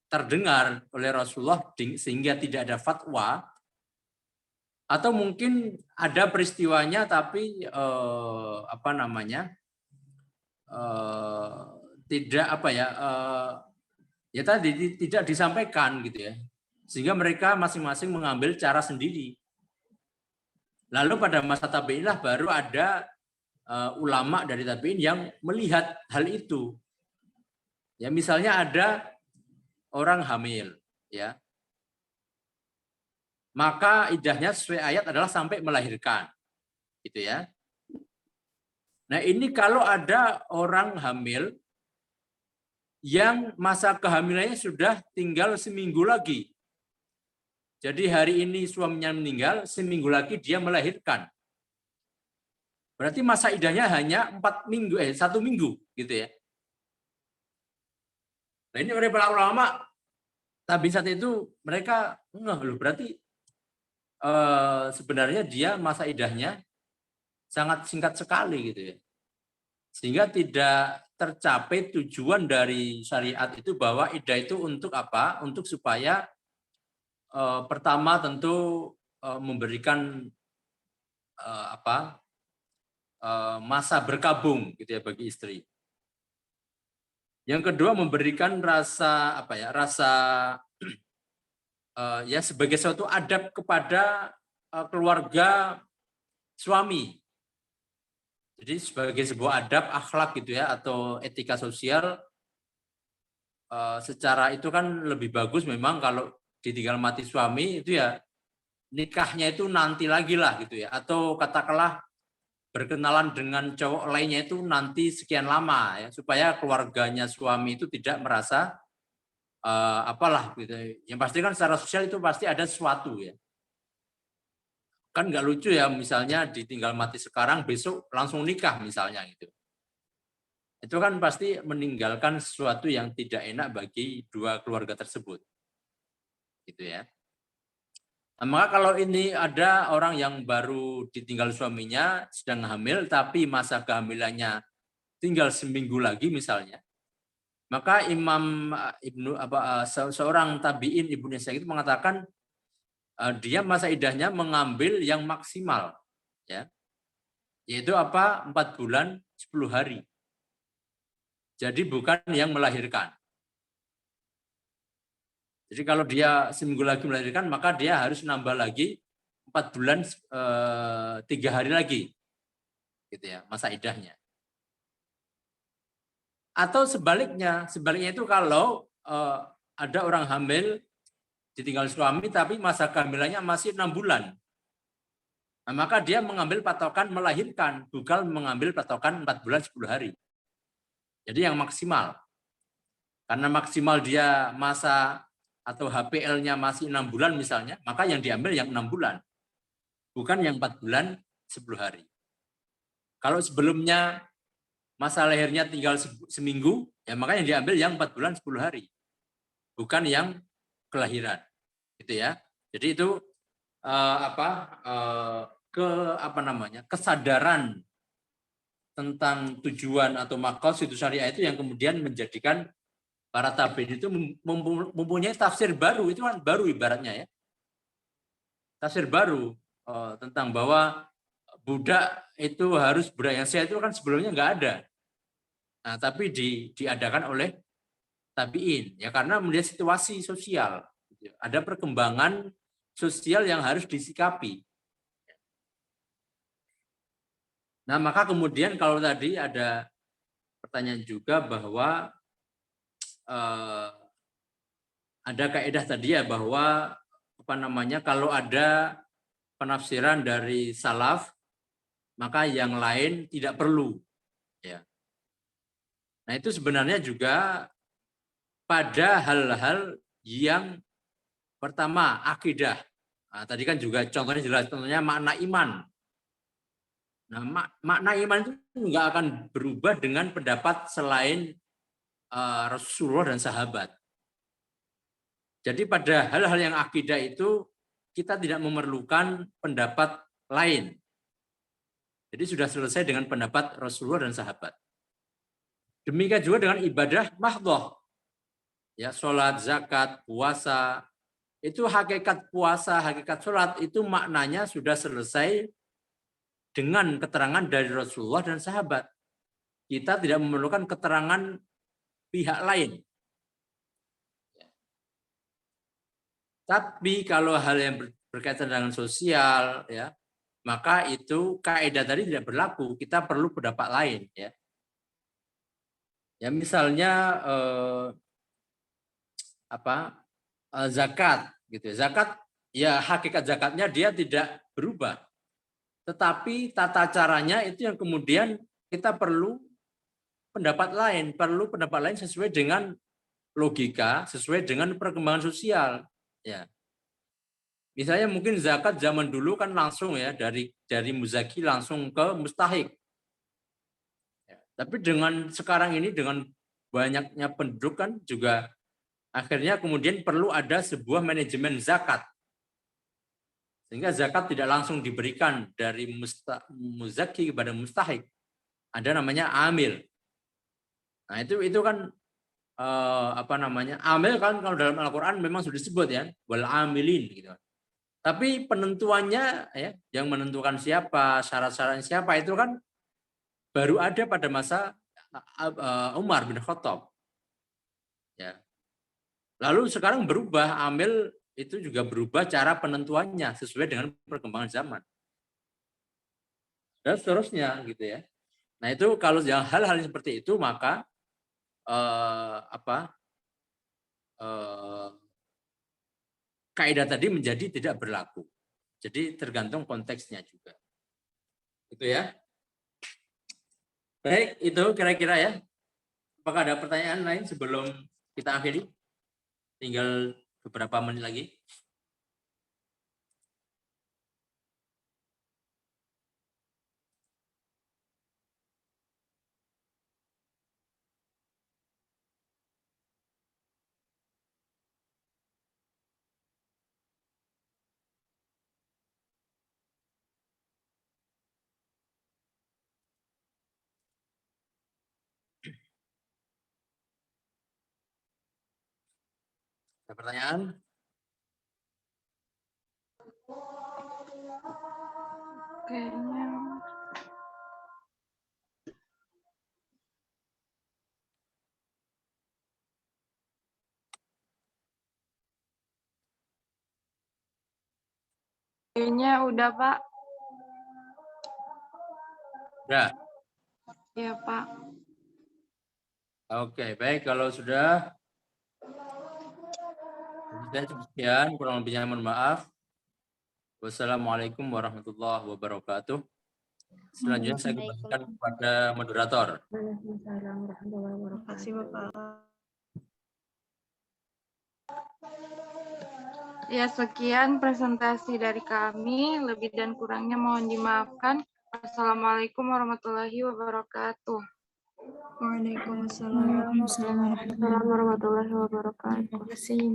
terdengar oleh Rasulullah sehingga tidak ada fatwa, atau mungkin ada peristiwanya tapi tidak ya tadi tidak disampaikan gitu ya, sehingga mereka masing-masing mengambil cara sendiri. Lalu pada masa tabi'in lah baru ada ulama dari tabi'in yang melihat hal itu. Ya, misalnya ada orang hamil, ya, maka iddahnya sesuai ayat adalah sampai melahirkan, gitu ya. Nah, ini kalau ada orang hamil yang masa kehamilannya sudah tinggal seminggu lagi. Jadi hari ini suaminya meninggal, seminggu lagi dia melahirkan. Berarti masa iddahnya hanya 1 minggu, gitu ya. Nah, ini oleh para ulama tabi'in saat itu mereka berarti sebenarnya dia masa iddahnya sangat singkat sekali gitu ya. Sehingga tidak tercapai tujuan dari syariat itu, bahwa iddah itu untuk apa? Untuk supaya pertama tentu memberikan masa berkabung gitu ya bagi istri. Yang kedua memberikan rasa ya sebagai suatu adab kepada keluarga suami. Jadi sebagai sebuah adab akhlak gitu ya, atau etika sosial, secara itu kan lebih bagus memang kalau ditinggal mati suami itu ya nikahnya itu nanti lagi lah gitu ya, atau katakanlah berkenalan dengan cowok lainnya itu nanti sekian lama ya, supaya keluarganya suami itu tidak merasa gitu. Yang pasti kan secara sosial itu pasti ada sesuatu ya. Kan nggak lucu ya, misalnya ditinggal mati sekarang, besok langsung nikah misalnya gitu. Itu kan pasti meninggalkan sesuatu yang tidak enak bagi dua keluarga tersebut. Gitu ya. Nah, maka kalau ini ada orang yang baru ditinggal suaminya, sedang hamil, tapi masa kehamilannya tinggal seminggu lagi misalnya, maka seorang tabi'in Ibnu Ishaq itu mengatakan dia masa iddahnya mengambil yang maksimal, ya, yaitu 4 bulan 10 hari. Jadi bukan yang melahirkan. Jadi kalau dia seminggu lagi melahirkan, maka dia harus nambah lagi 4 bulan 3 hari lagi, gitu ya, masa iddahnya. Atau sebaliknya itu kalau ada orang hamil ditinggal suami tapi masa kehamilannya masih 6 bulan, nah, maka dia mengambil patokan melahirkan, bukan mengambil patokan 4 bulan 10 hari. Jadi yang maksimal, karena maksimal dia masa atau HPL-nya masih 6 bulan misalnya, maka yang diambil yang 6 bulan. Bukan yang 4 bulan 10 hari. Kalau sebelumnya masa lahirnya tinggal seminggu, ya maka yang diambil yang 4 bulan 10 hari. Bukan yang kelahiran. Gitu ya. Jadi itu kesadaran tentang tujuan atau maqasid syariah itu yang kemudian menjadikan para tabi'in itu mempunyai tafsir baru, itu kan baru ibaratnya ya. Tafsir baru tentang bahwa budak itu harus budak yang sehat itu kan sebelumnya nggak ada. Nah, tapi diadakan oleh tabi'in ya karena melihat situasi sosial. Ada perkembangan sosial yang harus disikapi. Nah, maka kemudian kalau tadi ada pertanyaan juga bahwa ada kaidah tadi ya bahwa kalau ada penafsiran dari salaf maka yang lain tidak perlu ya. Nah, itu sebenarnya juga pada hal-hal yang pertama akidah. Nah, tadi kan juga contohnya jelas contohnya makna iman. Nah, makna iman itu enggak akan berubah dengan pendapat selain Rasulullah dan sahabat. Jadi pada hal-hal yang akidah itu kita tidak memerlukan pendapat lain. Jadi sudah selesai dengan pendapat Rasulullah dan sahabat. Demikian juga dengan ibadah mahdhah. Ya, sholat, zakat, puasa. Itu hakikat puasa, hakikat sholat itu maknanya sudah selesai dengan keterangan dari Rasulullah dan sahabat. Kita tidak memerlukan keterangan pihak lain. Tapi kalau hal yang berkaitan dengan sosial, ya, maka itu kaidah tadi tidak berlaku. Kita perlu pendapat lain, ya. Ya misalnya zakat, gitu. Zakat, ya hakikat zakatnya dia tidak berubah. Tetapi tata caranya itu yang kemudian kita perlu pendapat lain sesuai dengan logika, sesuai dengan perkembangan sosial. Ya, misalnya mungkin zakat zaman dulu kan langsung ya dari muzaki langsung ke mustahik. Ya, tapi dengan sekarang ini dengan banyaknya penduduk kan juga akhirnya kemudian perlu ada sebuah manajemen zakat. Sehingga zakat tidak langsung diberikan dari muzaki kepada mustahik. Ada namanya amil. Nah, itu kan amil kan kalau dalam Al-Qur'an memang sudah disebut ya, wal amilin gitu. Tapi penentuannya ya, yang menentukan siapa, syarat-syaratnya siapa itu kan baru ada pada masa Umar bin Khattab. Ya. Lalu sekarang berubah, amil itu juga berubah cara penentuannya sesuai dengan perkembangan zaman. Dan seterusnya gitu ya. Nah, itu kalau hal-hal seperti itu maka kaidah tadi menjadi tidak berlaku. Jadi tergantung konteksnya juga. Itu ya. Baik, itu kira-kira ya. Apakah ada pertanyaan lain sebelum kita akhiri? Tinggal beberapa menit lagi. Ada pertanyaan? Kayaknya udah, Pak. Udah. Ya, Pak. Oke, baik kalau sudah. Sekian, kurang lebihnya mohon maaf. Wassalamualaikum warahmatullahi wabarakatuh. Selanjutnya saya kembalikan kepada moderator. Terima kasih, Bapak. Ya, sekian presentasi dari kami. Lebih dan kurangnya mohon dimaafkan. Assalamualaikum warahmatullahi wabarakatuh. Waalaikumsalam warahmatullahi wabarakatuh. Assalamualaikum warahmatullahi wabarakatuh. Terima kasih.